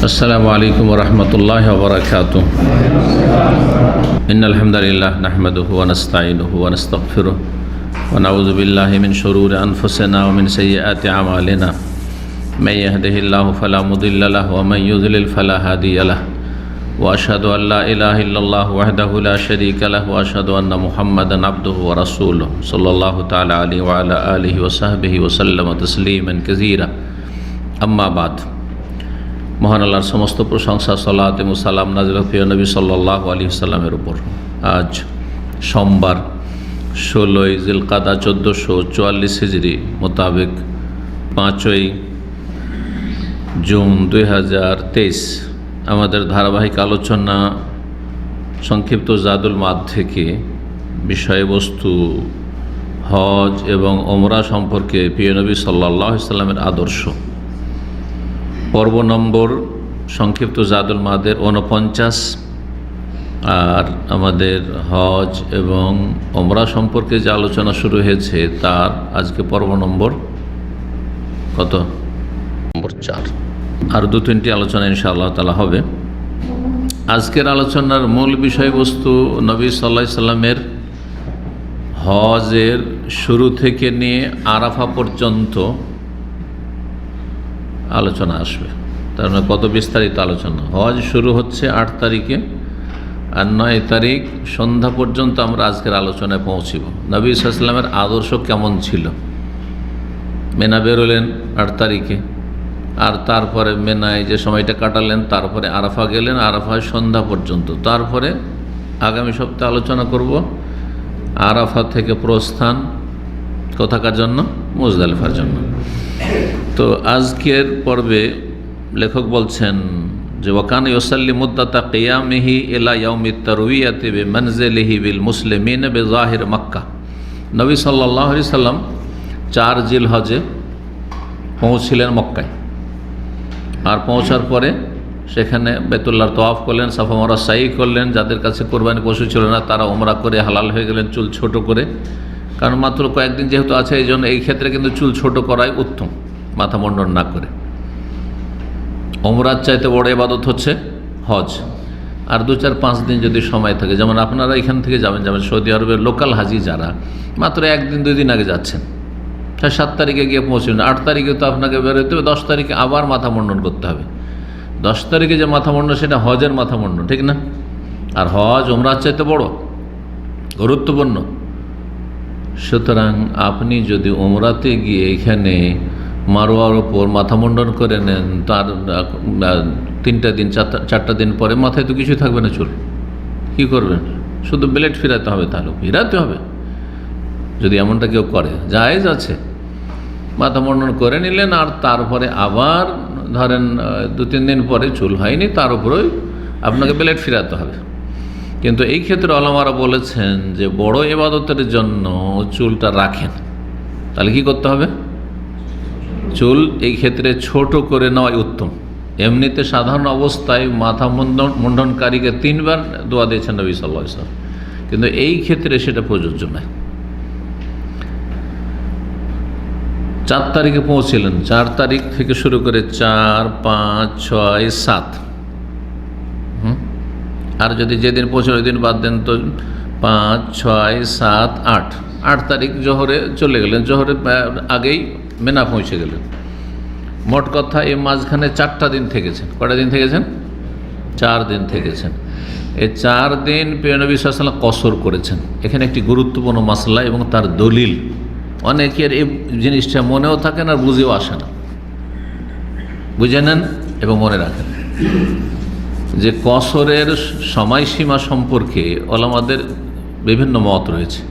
আসসালামু আলাইকুম ওয়া রাহমাতুল্লাহি ওয়া বারাকাতুহু। ইন্নাল হামদালিল্লাহ নাহমাদুহু ওয়া নাস্তাঈনুহু ওয়া নাস্তাগফিরুহু ওয়া নাউযু বিল্লাহি মিন শুরুরি আনফুসিনা ওয়া মিন সাইয়্যাতি আমালিনা। মান ইয়াহদিহিল্লাহু ফালা মুদিল্লা লাহু ওয়া মান ইউদ্লিল ফালা হাদিয়া লাহু। ওয়া আশহাদু আল লা ইলাহা ইল্লাল্লাহু ওয়াহদাহু লা শারীকা লাহু ওয়া আশহাদু আন্না মুহাম্মাদান আবদুহু ওয়া রাসূলুহু সাল্লাল্লাহু তাআলা আলাইহি ওয়া আলা আলিহি ওয়া সাহবিহি ওয়া সাল্লামা তাসলিমান কাসীরা। আম্মা বাদ। মহান আল্লাহর সমস্ত প্রশংসা, সালাত এবং সালাম নাযিল প্রিয় নবী সাল্লাল্লাহু আলাইহি ওয়াসাল্লামের উপর। আজ সোমবার 16ই জিলকাদা 1444 হিজরি মোতাবেক 5ই জুন 2023 আমাদের ধারাবাহিক আলোচনা সংক্ষিপ্ত জাদুল মাদ থেকে বিষয়বস্তু হজ এবং ওমরা সম্পর্কে প্রিয় নবী সাল্লাল্লাহু আলাইহি ওয়াসাল্লামের আদর্শ। পর্ব নম্বর সংক্ষিপ্ত জাদুল মাদের 49, আর আমাদের হজ এবং ওমরা সম্পর্কে যে আলোচনা শুরু হয়েছে তার আজকে পর্ব নম্বর কত? নম্বর 4। আর 2-3টি আলোচনা ইনশাআল্লাহ তাআলা হবে। আজকের আলোচনার মূল বিষয়বস্তু নবী সাল্লাল্লাহু আলাইহি সাল্লামের হজের শুরু থেকে নিয়ে আরাফা পর্যন্ত আলোচনা আসবে। তার মানে কত বিস্তারিত আলোচনা। হজ শুরু হচ্ছে 8 তারিখে, আর 9 তারিখ সন্ধ্যা পর্যন্ত আমরা আজকের আলোচনায় পৌঁছিব। নবী সাল্লাল্লাহু আলাইহি সাল্লামের আদর্শ কেমন ছিল। মেনা বেরোলেন 8 তারিখে, আর তারপরে মেনায় যে সময়টা কাটালেন, তারপরে আরাফা গেলেন, আরাফায় সন্ধ্যা পর্যন্ত। তারপরে আগামী সপ্তাহে আলোচনা করব আরাফা থেকে প্রস্থান কোথাকার জন্য? মুজদালিফার জন্য। তো আজকের পর্বে লেখক বলছেন যে ওয়াকানা ইউসাল্লি মুদ্দাতা কিয়ামিহি ইলা ইয়াউমিত তারউইয়াতি বিমানজিলিহি বিল মুসলিমিন বিজাহির মক্কা। নবী সাল্লাল্লাহু আলাইহি সাল্লাম 4 জিলহজে পৌঁছলেন মক্কায়, আর পৌঁছার পরে সেখানে বাইতুল্লাহর তওয়াফ করলেন, সাফা মারওয়া সাই করলেন। যাদের কাছে কোরবানি পশু ছিল না তারা ওমরা করে হালাল হয়ে গেলেন চুল ছোট করে, কারণ মাত্র কয়েকদিন যেহেতু আছে এই জন্য এই ক্ষেত্রে কিন্তু চুল ছোট করাই উত্তম, মাথা মুন্ডন না করে। ওমরার চাইতে বড় ইবাদত হচ্ছে হজ। আর 2-4-5 দিন যদি সময় থাকে, যেমন আপনারা এখান থেকে যাবেন সৌদি আরবের লোকাল হাজি যারা মাত্র 1-2 দিন আগে যাচ্ছেন, 7 তারিখে গিয়ে পৌঁছবেন, 8 তারিখে তো আপনাকে বেরোতে হবে, 10 তারিখে আবার মাথা মুন্ডন করতে হবে। 10 তারিখে যে মাথা মুন্ডন সেটা হজের মাথা মুন্ডন, ঠিক না? আর হজ ওমরার চাইতে বড় গুরুত্বপূর্ণ। সুতরাং আপনি যদি ওমরাতে গিয়ে এখানে মারোয়ার ওপর মাথা মুন্ডন করে নেন, তার 3টা দিন 4টা দিন পরে মাথায় তো কিছু থাকবে না, চুল কী করবেন? শুধু ব্লেড ফিরাতে হবে। তাহলে ফিরাতে হবে যদি এমনটা কেউ করে, জায়েজ আছে। মাথা মুন্ডন করে নিলেন, আর তারপরে আবার ধরেন 2-3 দিন পরে চুল হয়নি, তার উপরেই আপনাকে ব্লেড ফিরাতে হবে। কিন্তু এই ক্ষেত্রে ওলামারা বলেছেন যে বড় ইবাদতের জন্য চুলটা রাখেন, তাহলে কি করতে হবে? চুল এই ক্ষেত্রে ছোট করে নেওয়াই উত্তম। এমনিতে সাধারণ অবস্থায় মাথা মুন্ডনকারীকে 3 বার দোয়া দিয়েছেন নবী সাল্লাল্লাহু আলাইহি ওয়াসাল্লাম, কিন্তু এই ক্ষেত্রে সেটা প্রযোজ্য নয়। 4 তারিখে পৌঁছলেন, 4 তারিখ থেকে শুরু করে 4, 5, 6, 7, আর যদি যেদিন পৌঁছলেন ওই দিন বাদ দেন তো 5, 6, 7, 8। 8 তারিখ জোহরে চলে গেলেন, জোহরের আগেই মেনা পৌঁছে গেলেন। মোট কথা এই মাঝখানে 4টা দিন থেকেছেন। কটা দিন থেকেছেন? 4 দিন থেকেছেন। এই 4 দিন প্রিয় নবী সাল্লাল্লাহু আলাইহি ওয়াসাল্লাম কসর করেছেন। এখানে একটি গুরুত্বপূর্ণ মাসলা এবং তার দলিল অনেকের এই জিনিসটা মনেও থাকে না, বুঝেও আসে না। বুঝে নেন এবং মনে রাখেন যে কসরের সময়সীমা সম্পর্কে ওলামাদের বিভিন্ন মত রয়েছে।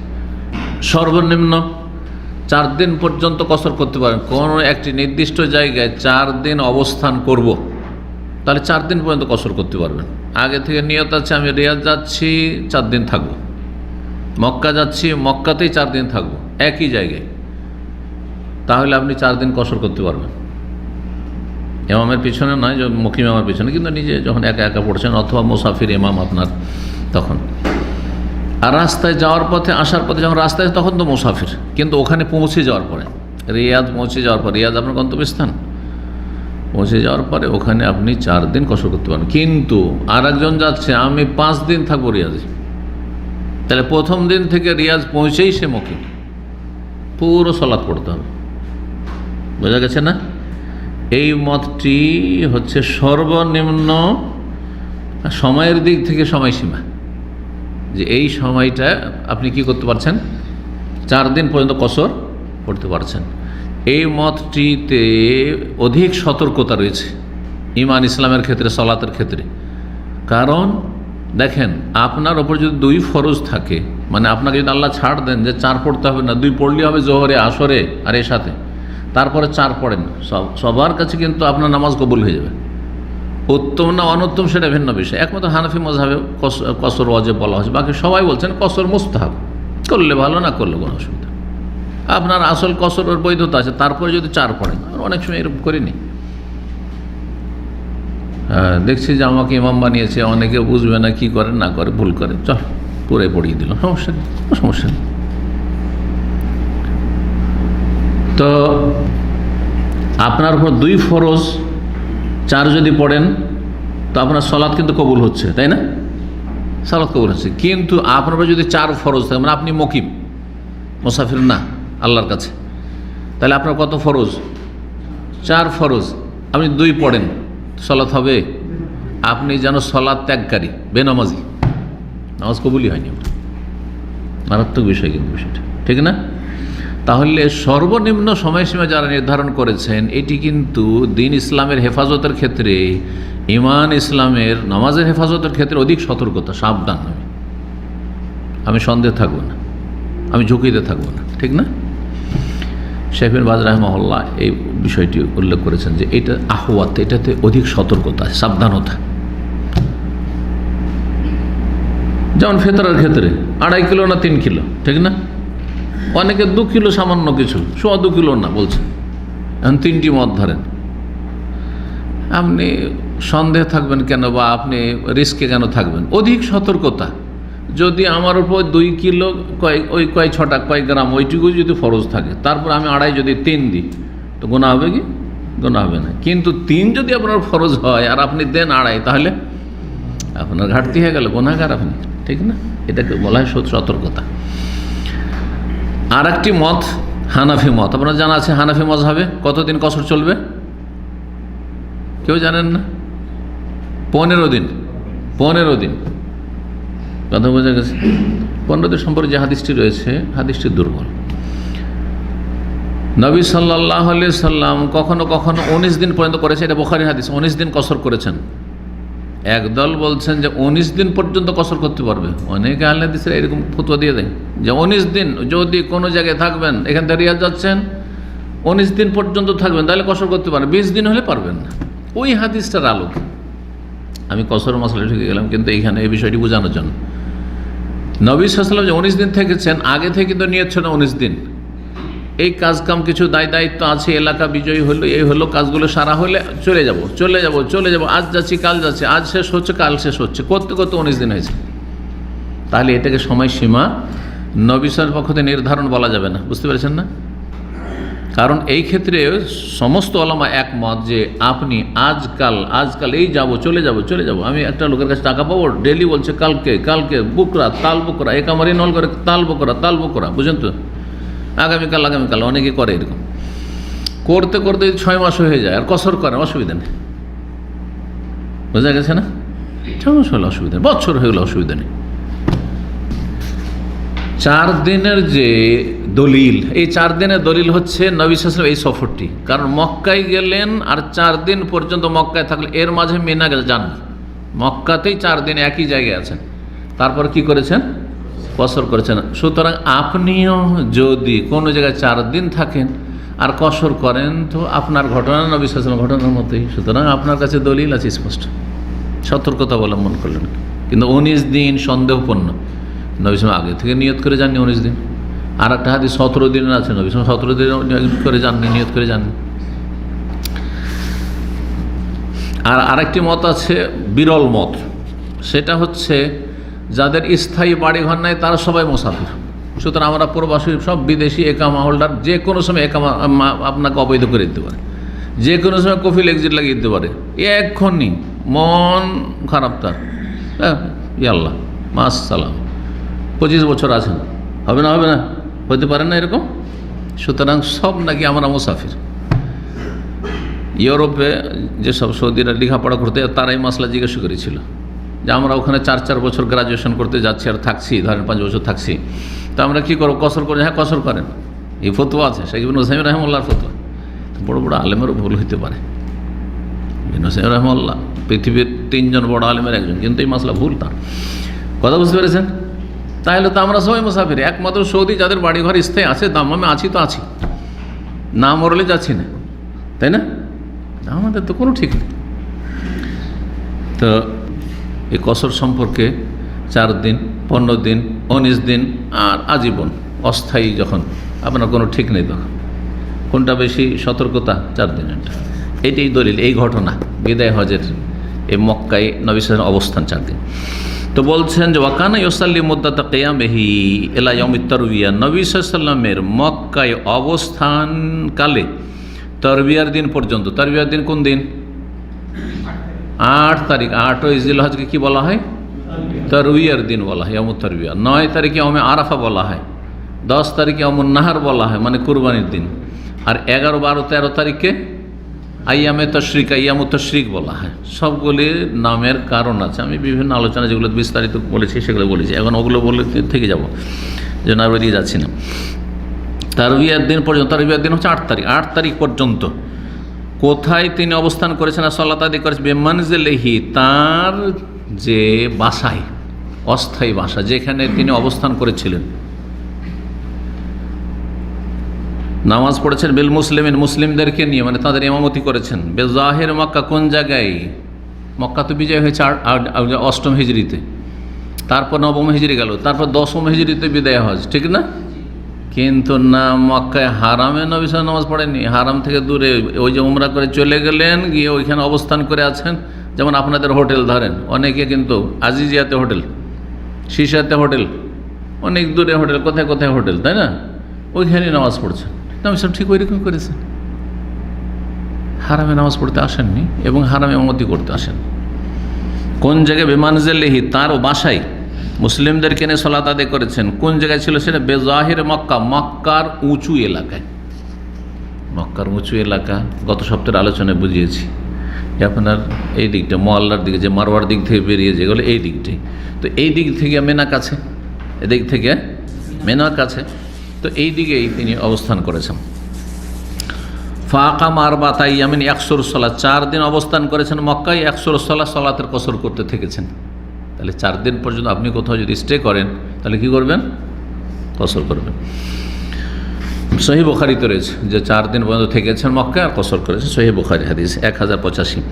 সর্বনিম্ন 4 দিন পর্যন্ত কসর করতে পারেন। কোনো একটি নির্দিষ্ট জায়গায় 4 দিন অবস্থান করব, তাহলে 4 দিন পর্যন্ত কসর করতে পারবেন। আগে থেকে নিয়ত আছে আমি রিয়াদ যাচ্ছি 4 দিন থাকব, মক্কা যাচ্ছি মক্কাতেই 4 দিন থাকব একই জায়গায়, তাহলে আপনি 4 দিন কসর করতে পারবেন। ইমামের পিছনে নয়, মুকিম ইমামের পিছনে, কিন্তু নিজে যখন একা একা পড়ছেন অথবা মুসাফির ইমাম আপনার তখন। আর রাস্তায় যাওয়ার পথে, আসার পথে যখন রাস্তায়, তখন তো মুসাফির, কিন্তু ওখানে পৌঁছে যাওয়ার পরে, রিয়াদ পৌঁছে যাওয়ার পর, রিয়াদ আপনার গন্তব্যস্থান, পৌঁছে যাওয়ার পরে ওখানে আপনি 4 দিন কসর করতে পারেন। কিন্তু আর একজন যাচ্ছে আমি 5 দিন থাকবো রিয়াজে, তাহলে প্রথম দিন থেকে রিয়াজ পৌঁছেই সে মুকিম, পুরো সালাত পড়তে হবে। বোঝা গেছে না? এই মতটি হচ্ছে সর্বনিম্ন সময়ের দিক থেকে সময়সীমা, যে এই সময়টা আপনি কি করতে পারছেন, 4 দিন পর্যন্ত কসর করতে পারছেন। এই মতটিতে অধিক সতর্কতা রয়েছে ঈমান ইসলামের ক্ষেত্রে, সালাতের ক্ষেত্রে। কারণ দেখেন, আপনার ওপর যদি 2 ফরজ থাকে, মানে আপনাকে যদি আল্লাহ ছাড় দেন যে 4 পড়তে হবে না, 2 পড়লেই হবে জোহরে, আসরে আর এর সাথে, তারপরে 4 পড়েন, সবার কাছে কিন্তু আপনার নামাজ কবুল হয়ে যাবে। উত্তম না অনুত্তম সেটা ভিন্ন বিষয়। একমাত্র হানাফি মাযহাবে কসর ওয়াজিব বলা হয়েছে, বাকি সবাই বলছেন কসর মুস্তাহাব, করলে ভালো, না করলে কোনো অসুবিধা। আপনার আসল কসরের বৈধতা আছে, তারপরে যদি 4 পড়েন। অনেক সময় এরকম করিনি, দেখছি যে আমাকে ইমাম বানিয়েছে, অনেকে বুঝবে না, কি করে না করে, ভুল করে, চল পুরে পড়িয়ে দিল, সমস্যা নেই, সমস্যা নেই। তো আপনার উপর 2 ফরজ 4 যদি পড়েন তো আপনার সালাত কিন্তু কবুল হচ্ছে, তাই না? সালাত কবুল হচ্ছে। কিন্তু আপনার উপর যদি 4 ফরজ থাকে, মানে আপনি মুকিম, মুসাফির না আল্লাহর কাছে, তাহলে আপনার কত ফরজ? 4 ফরজ। আপনি 2 পড়েন, সালাত হবে? আপনি যেন সালাত ত্যাগকারী, বেনামাজি, নামাজ কবুলই হয়নি। মারাত্মক বিষয় কিন্তু বিষয়টা, ঠিক না? তাহলে সর্বনিম্ন সময়সীমা যারা নির্ধারণ করেছেন, এটি কিন্তু দিন ইসলামের হেফাজতের ক্ষেত্রে, ঈমান ইসলামের নামাজের হেফাজতের ক্ষেত্রে অধিক সতর্কতা, সাবধান। আমি সন্দেহে থাকবো না, আমি ঝুঁকিতে থাকবো না, ঠিক না? শেখ বিন বাজ রাহিমাহুল্লাহ এই বিষয়টি উল্লেখ করেছেন যে এটা আহওয়াত, এটাতে অধিক সতর্কতা, সাবধানতা। যেমন ফেতরার ক্ষেত্রে 2.5 কিলো না 3 কিলো, ঠিক না? অনেকে 2 কিলো সামান্য কিছু, 2.25 কিলো না বলছেন। এখন 3টি মত ধরেন, আপনি সন্দেহে থাকবেন কেন, বা আপনি রিস্কে কেন থাকবেন? অধিক সতর্কতা। যদি আমার উপর 2 কিলো ওই কয় ছটা কয়েক গ্রাম ওইটুকু যদি ফরজ থাকে, তারপর আমি 2.5 যদি 3 দিই, তো গোনা হবে কি? গোনা হবে না। কিন্তু 3 যদি আপনার ফরজ হয় আর আপনি দেন 2.5, তাহলে আপনার ঘাটতি হয়ে গেল, গোনাগার আপনি, ঠিক না? এটাকে বলা হয় সতর্কতা। আর একটি মত হানাফি মত, আপনার জানা আছে হানাফি মাযহাবে কতদিন কসর চলবে? কেউ জানেন না? 15 দিন। 15 দিন, কথা বোঝা গেছে? 15 দিন সম্পর্কে যে হাদিসটি রয়েছে, হাদিসটি দুর্বল। নবী সাল্লাল্লাহু আলাইহি সাল্লাম কখনো কখনো 19 দিন পর্যন্ত করেছে, এটা বুখারীর হাদিস, 19 দিন কসর করেছেন। একদল বলছেন যে 19 দিন পর্যন্ত কসর করতে পারবে। অনেকে আহলে হাদিসরা এরকম ফতোয়া দিয়ে দেয় যে 19 দিন যদি কোনো জায়গায় থাকবেন, এখান থেকে রিয়াদ যাচ্ছেন, 19 দিন পর্যন্ত থাকবেন, তাহলে কসর করতে পারেন। 20 দিন হলে পারবেন না। ওই হাদিসটার আলোকে আমি কসর মশলা ঢুকে গেলাম, কিন্তু এইখানে এই বিষয়টি বোঝানোর জন্য নবী সাল্লাল্লাহু আলাইহি ওয়াসাল্লাম যে 19 দিন থেকেছেন, আগে থেকে তো নিয়ত ছিল 19 দিন। এই কাজকাম কিছু দায়িত্ব আছে, এলাকা বিজয়ী হলো, এই হলো, কাজগুলো সারা হলে চলে যাব, আজ যাচ্ছি কাল যাচ্ছি, আজ শেষ হচ্ছে কাল শেষ হচ্ছে, করতে করতে 19 দিন হয়েছে। তাহলে এটাকে সময়সীমা নবী সাল্লাল্লাহু পক্ষ থেকে নির্ধারণ বলা যাবে না, বুঝতে পেরেছেন না? কারণ এই ক্ষেত্রে সমস্ত ওলামা একমত যে আপনি আজকাল এই চলে যাব। আমি একটা লোকের কাছে টাকা পাবো, ডেলি বলছে কালকে বুকরা, তাল বুকরা, একামারি নল করে তাল বুকরা, বুঝেন তো? আগামীকাল, অনেকে করে এরকম। করতে করতে 6 মাস হয়ে যায় আর কসর করে, অসুবিধা নেই। বোঝা গেছে না? 6 মাস হলে অসুবিধা নেই, বছর হয়ে গেলে অসুবিধা নেই। 4 দিনের যে দলিল, এই 4 দিনের দলিল হচ্ছে নবী সাল্লাল্লাহু আলাইহি ওয়াসাল্লাম এই সফরটি। কারণ মক্কায় গেলেন আর 4 দিন পর্যন্ত মক্কায় থাকলে, এর মাঝে মিনা যান, মক্কাতেই 4 দিন একই জায়গায় আছেন, তারপর কি করেছেন? কসর করেছেন। সুতরাং আপনিও যদি কোনো জায়গায় 4 দিন থাকেন আর কসর করেন, তো আপনার ঘটনা নবী সাল্লাল্লাহু আলাইহি ওয়াসাল্লাম ঘটনার মতোই। সুতরাং আপনার কাছে দলিল আছে স্পষ্ট, সতর্কতা অবলম্বন করলেন। কিন্তু 19 দিন সন্দেহপূর্ণ, নবী সাল্লাল্লাহু আগে থেকে নিয়ত করে যাননি 19 দিন। আর একটা হাদিস 17 দিনের আছে, নবী সাল্লাল্লাহু 17 দিন করে যাননি, নিয়ত করে যাননি। আর আরেকটি মত আছে, বিরল মত, সেটা হচ্ছে যাদের স্থায়ী বাড়িঘর নাই তারা সবাই মুসাফির। সুতরাং আমরা প্রবাসী, সব বিদেশি একামা হোল্ডার যে কোনো সময় একামা আপনাকে অবৈধ করে দিতে পারে। যে কোনো সময় কফিল এক্সিট লাগিয়ে দিতে পারে, এক্ষুনি মন খারাপ তার, আল্লাহ মাস সালাম, 25 বছর আছেন, হবে না হবে না, হতে পারে না এরকম। সুতরাং সব নাকি আমরা মুসাফির। ইউরোপে যেসব সৌদিরা লেখাপড়া করতে তারাই মাসলা জিজ্ঞাসা করেছিল যে আমরা ওখানে 4 বছর গ্রাজুয়েশন করতে যাচ্ছি আর থাকছি, ধরেন 5 বছর থাকছি, তো আমরা কী করবো, কসর করে? হ্যাঁ কসর করেন, এই ফতোয়া আছে শেখ ইবনে উসাইমিন রাহিমাহুল্লাহর ফতোয়া। বড় বড় আলেমেরও ভুল হইতে পারে, ইবনে উসাইমিন রাহিমাহুল্লাহ পৃথিবীর 3 জন বড় আলেমের একজন, কিন্তু এই মাসলা ভুল তার। কথা বুঝতে পেরেছেন? তাহলে তো আমরা সবাই মুসাফির। একমাত্র সৌদি যাদের বাড়িঘর স্থায়ী আছে, দাম্মামে আছি তো আছি, না মরলে যাচ্ছি না, তাই না? আমাদের তো কোনো ঠিক নেই। তো এই কসর সম্পর্কে 4 দিন, 15 দিন, 19 দিন আর আজীবন অস্থায়ী, যখন আপনার কোনো ঠিক নেই তখন কোনটা বেশি সতর্কতা? 4 দিনের। এইটাই দলিল, এই ঘটনা বিদায় হজের এই মক্কায় নবী সাল্লাল্লাহু অবস্থান 4 দিন। তো বলছেন যে ওয়াকানা ইউসাল্লি মুদ্দাতা কিয়ামিহি ইলা ইয়াউমিত তারবিয়া, নবী সাল্লাল্লাহু মক্কায় অবস্থানকালে তারবিয়ার দিন পর্যন্ত। তারবিয়ার দিন কোন দিন? 8 তারিখ। 8 জিলহজকে কি বলা হয়? তারবিয়ার দিন বলা হয়, ইয়ামুত তারবিয়া। 9 তারিখে ইয়ামে আরাফা বলা হয়, 10 তারিখে ইয়ামুন নাহার বলা হয়, মানে কুরবানির দিন। আর 11, 12, 13 তারিখে আইয়ামে তশরিক, আইয়ামুত তশরিক বলা হয়। সবগুলির নামের কারণ আছে, আমি বিভিন্ন আলোচনা যেগুলো বিস্তারিত বলেছি সেগুলো বলেছি, এখন ওগুলো বলে থেকে যাব, যেন আর বেরিয়ে যাচ্ছি না। তারবিয়ার দিন পর্যন্ত, তারবিয়ার দিন হচ্ছে 8 তারিখ। 8 তারিখ পর্যন্ত কোথায় তিনি অবস্থান করেছেন আর সালাত আদায় করেছেন? বেমানজিলিহি, তার যে বাসায়, অস্থায়ী বাসা যেখানে তিনি অবস্থান করেছিলেন। নামাজ পড়েছেন বিল মুসলিমিন, মুসলিমদেরকে নিয়ে, মানে তাদের ইমামতি করেছেন। বেজাহের মক্কা, কোন জায়গায়? মক্কা তো বিজয় হয়েছে 8ম হিজরিতে, তারপর 9ম হিজরি গেল, তারপর 10ম হিজরিতে বিদায় হজ, ঠিক না? কিন্তু না, মক্কায় হারামে নবী সাল্লাল্লাহু নামাজ পড়েননি, হারাম থেকে দূরে। ওই যে উমরা করে চলে গেলেন, গিয়ে ওইখানে অবস্থান করে আছেন। যেমন আপনাদের হোটেল ধরেন, অনেকে কিন্তু আজিজিয়াতে হোটেল, শিশাতে হোটেল, অনেক দূরে হোটেল, কোথায় কোথায় হোটেল, তাই না? ওইখানে নামাজ পড়ছেন। নবী সাল্লাল্লাহু ঠিক ওইরকম করেছেন, হারামে নামাজ পড়তে আসেননি এবং হারামে ইমামতি করতে আসেন। কোন জায়গায়? বেমানজিলিহি, তার বাসায় মুসলিমদেরকে নিয়ে সালাত আদায় করেছেন। কোন জায়গায় ছিল সেটা? বেজাহির মক্কা, মক্কার উঁচু এলাকায়। মক্কার উঁচু এলাকা গত সপ্তাহের আলোচনায় বুঝিয়েছি, আপনার এই দিকটা মোয়াল্লার দিকে, যে মারওয়ার দিক থেকে বেরিয়ে যেগুলো, এই দিকটাই। তো এই দিক থেকে মেনা কাছে, এদিক থেকে মেনা কাছে, তো এই দিকেই তিনি অবস্থান করেছেন। ফাঁকা মারবাত আইয়ামিন একশোর সালাত, 4 দিন অবস্থান করেছেন মক্কায়, 100 সালাতের কসর করতে থেকেছেন। তাহলে 4 দিন পর্যন্ত আপনি কোথাও যদি স্টে করেন, তাহলে কি করবেন? কসর করবেন। সহিহ বুখারীতে রয়েছে যে 4 দিন পর্যন্ত থেকেছেন মক্কায় আর কসর করেছেন। সহিহ বুখারী হাদিস 1085।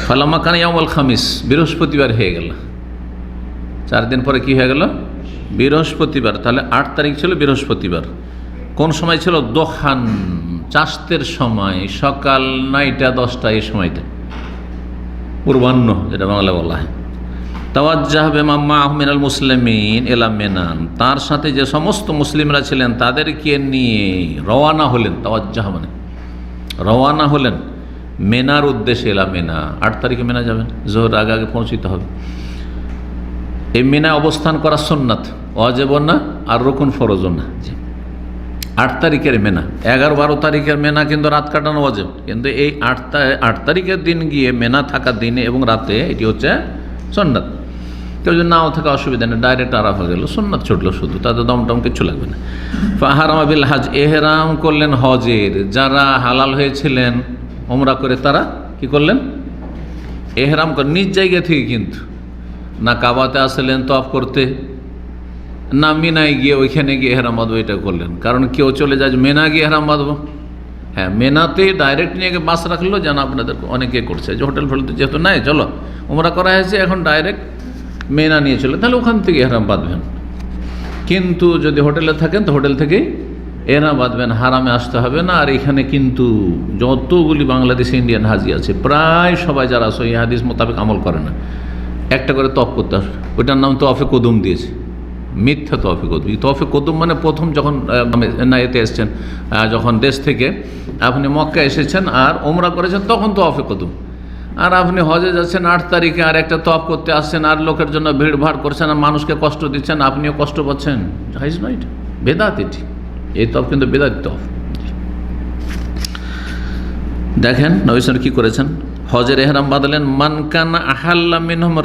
ফালাম্মা কানা ইয়াউমুল খামিস, বৃহস্পতিবার হয়ে গেল। 4 দিন পরে কি হয়ে গেল? বৃহস্পতিবার। তাহলে 8 তারিখ ছিল বৃহস্পতিবার। কোন সময় ছিল? দোহান, চাষতের সময়, সকাল 9টা 10টা, এই সময়টা পূর্বাহ্ন যেটা বাংলা বলা হয়। তাওয়াজ্জাহ বিমান মাআহু মিনাল মুসলিমিন ইলা মিনা, তার সাথে যে সমস্ত মুসলিমরা ছিলেন তাদেরকে নিয়ে রওয়ানা হলেন। তাওয়াজ্জাহ মানে রওয়ানা হলেন মেনার উদ্দেশ্যে। এলা মেনা, 8 তারিখে মেনা যাবেন, জোহর আগে আগে পৌঁছিতে হবে। এই মেনায় অবস্থান করা সুন্নাত, ওয়াজিব না, আর রুকুন ফরজও না। 8 তারিখের মেনা। 11, 12 তারিখের মেনা কিন্তু রাত কাটানো ওয়াজিব, কিন্তু এই 8 তারিখের দিন গিয়ে মেনা থাকা দিনে এবং রাতে এটি হচ্ছে সুন্নাত। কেউ যদি নাও থাকা অসুবিধা নেই, ডাইরেক্ট আরাফা গেল, সুন্নাত ছুটলো শুধু, তাতে দমটম কিছু লাগবে না। ফাহারামা বিল হাজ, এহরাম করলেন হজের। যারা হালাল হয়েছিলেন ওমরা করে, তারা কি করলেন? এহরাম করে নিজ জায়গা থেকে, কিন্তু না কাবাতে আসলেন তওয়াফ করতে, না মিনায় গিয়ে ওইখানে গিয়ে এহরাম বাঁধবো, এটা করলেন। কারণ কেউ চলে যায় মেনা গিয়ে এহরাম বাঁধবো, হ্যাঁ মেনাতে ডাইরেক্ট নিয়ে গিয়ে বাস রাখলো, যেন আপনাদের অনেকে করছে যে হোটেল ফোটেল যেহেতু নাই, চলো ওমরা করা হয়েছে, এখন ডাইরেক্ট মেনা নিয়ে চলে, তাহলে ওখান থেকে এহরাম বাঁধবেন। কিন্তু যদি হোটেলে থাকেন তো হোটেল থেকেই এহরাম বাঁধবেন, হারামে আসতে হবে না। আর এখানে কিন্তু যতগুলি বাংলাদেশি ইন্ডিয়ান হাজি আছে, প্রায় সবাই যারা সহি হাদিস মোতাবেক আমল করে না, একটা করে তওয়াফ করতে আসবে, ওইটার নাম তওয়াফে কুদুম দিয়েছে, মিথ্যা তৌফিক কুতুব। তৌফিক কুতুব মানে প্রথম যখন এতে এসছেন, যখন দেশ থেকে আপনি মক্কা এসেছেন আর ওমরা করেছেন তখন তৌফিক কুতুব। আর আপনি হজে যাচ্ছেন 8 তারিখে আর একটা তওয়াফ করতে আসছেন আর লোকের জন্য ভিড় ভাড় করছেন আর মানুষকে কষ্ট দিচ্ছেন, আপনিও কষ্ট পাচ্ছেন, জায়েজ নয়, এটা বেদাত। এই তওয়াফ কিন্তু বেদাত তওয়াফ। দেখেন নবী সাল্লাল্লাহু আলাইহি ওয়াসাল্লাম কি করেছেন, হজের এহরাম বাঁধলেন। মান কানা আহাল্লা মিনহুম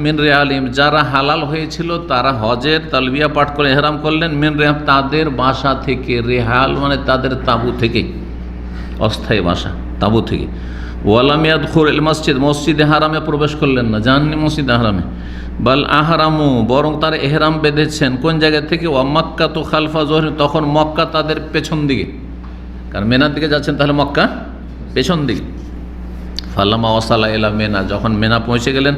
মিন রিহালিহিম, যারা হালাল হয়েছিল তারা হজের তালবিয়া পাঠ করে এহরাম করলেন। মিন রিহাল, তাদের বাসা থেকে, রেহাল মানে তাদের তাঁবু থেকে, অস্থায়ী বাসা, তাঁবু থেকে। ওয়ালাম ইয়াদখুল মসজিদ, মসজিদে হারামে প্রবেশ করলেন না, যাননি মসজিদে হারামে। বাল আহরামু, বরং তারা এহরাম বেঁধেছেন কোন জায়গা থেকে, ওয়া মক্কা তো খালফা জোহর, তখন মক্কা তাদের পেছন দিকে, কারণ মেনার দিকে যাচ্ছেন তাহলে মক্কা পেছন দিকে। ফাল্লামা ওয়াসালা ইলা মেনা, যখন মেনা পৌঁছে গেলেন,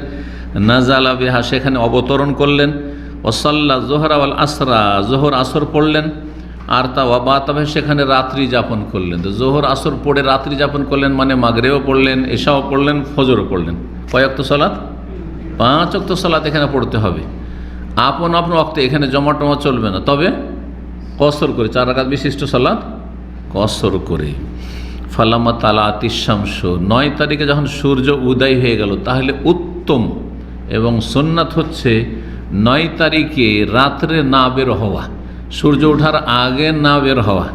নাজালা বিহা, সেখানে অবতরণ করলেন। ওয়াসাল্লা জোহরা ওয়াল আসরা, জোহর আসর পড়লেন। আর তা ওয়াবাতাবে, সেখানে রাত্রি যাপন করলেন। তো জোহর আসর পড়ে রাত্রি যাপন করলেন মানে মাগরিবও পড়লেন, এশাও পড়লেন, ফজরও পড়লেন। কয় ওয়াক্ত সালাত? 5 ওয়াক্ত সালাত এখানে পড়তে হবে। আপন ওয়াক্তে, এখানে জমা টমা চলবে না, তবে কসর করে 4 রাকাত বিশিষ্ট সালাত কসর করে। ফালামা তালাতি শামস, 9 তারিখে যখন সূর্য উদয় হয়ে গেল, তাহলে উত্তম এবং সুন্নাত হচ্ছে 9 তারিখে রাত্রে না বের হওয়া, সূর্য ওঠার আগে না বের হওয়া।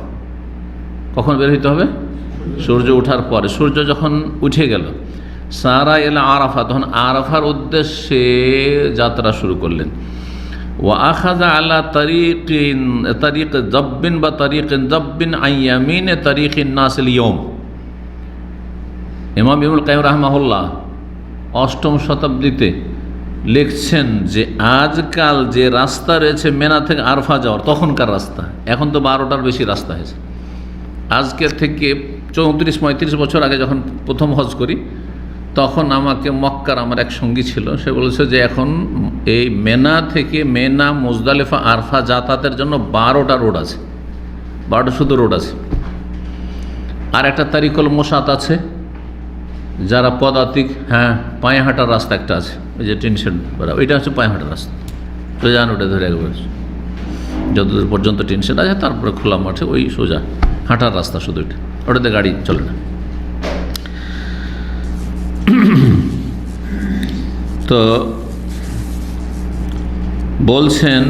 কখন বের হইতে হবে? সূর্য ওঠার পরে। সূর্য যখন উঠে গেল, সারা এলা আরাফা, তখন আরাফার উদ্দেশ্যে যাত্রা শুরু করলেন। ওয়া আখাযা আলা তারিক জাব্বিন বা তারিকিন জাব্বিন আন ইয়ামিনে তারিকিন নাসিল ইয়ম। ইমাম ইবনুল কাইয়িম রাহিমাহুল্লাহ 8ম শতাব্দীতে লিখছেন যে আজকাল যে রাস্তা রয়েছে মেনা থেকে আরফা যাওয়ার, তখনকার রাস্তা, এখন তো 12টার বেশি রাস্তা হয়েছে। আজকের থেকে 34-35 বছর আগে যখন প্রথম হজ করি, তখন আমাকে মক্কার আমার এক সঙ্গী ছিল, সে বলেছে যে এখন এই মেনা থেকে মেনা, মুজদালিফা, আরফা যাতায়াতের জন্য 12টা রোড আছে, 12টা শুধু রোড আছে। আর একটা তারিকুল মুসাত আছে, যারা পদাতিক, হ্যাঁ, পায়ে হাঁটার রাস্তা একটা আছে, ওই যে টিন শেড, ওইটা হচ্ছে পায়ে হাঁটার রাস্তা। সোজা ওটা ধরে একবার যতদূর পর্যন্ত টিন শেড আছে, তারপরে খোলা মাঠে ওই সোজা হাঁটার রাস্তা, শুধু ওটাতে গাড়ি চলে না। তো বলছেন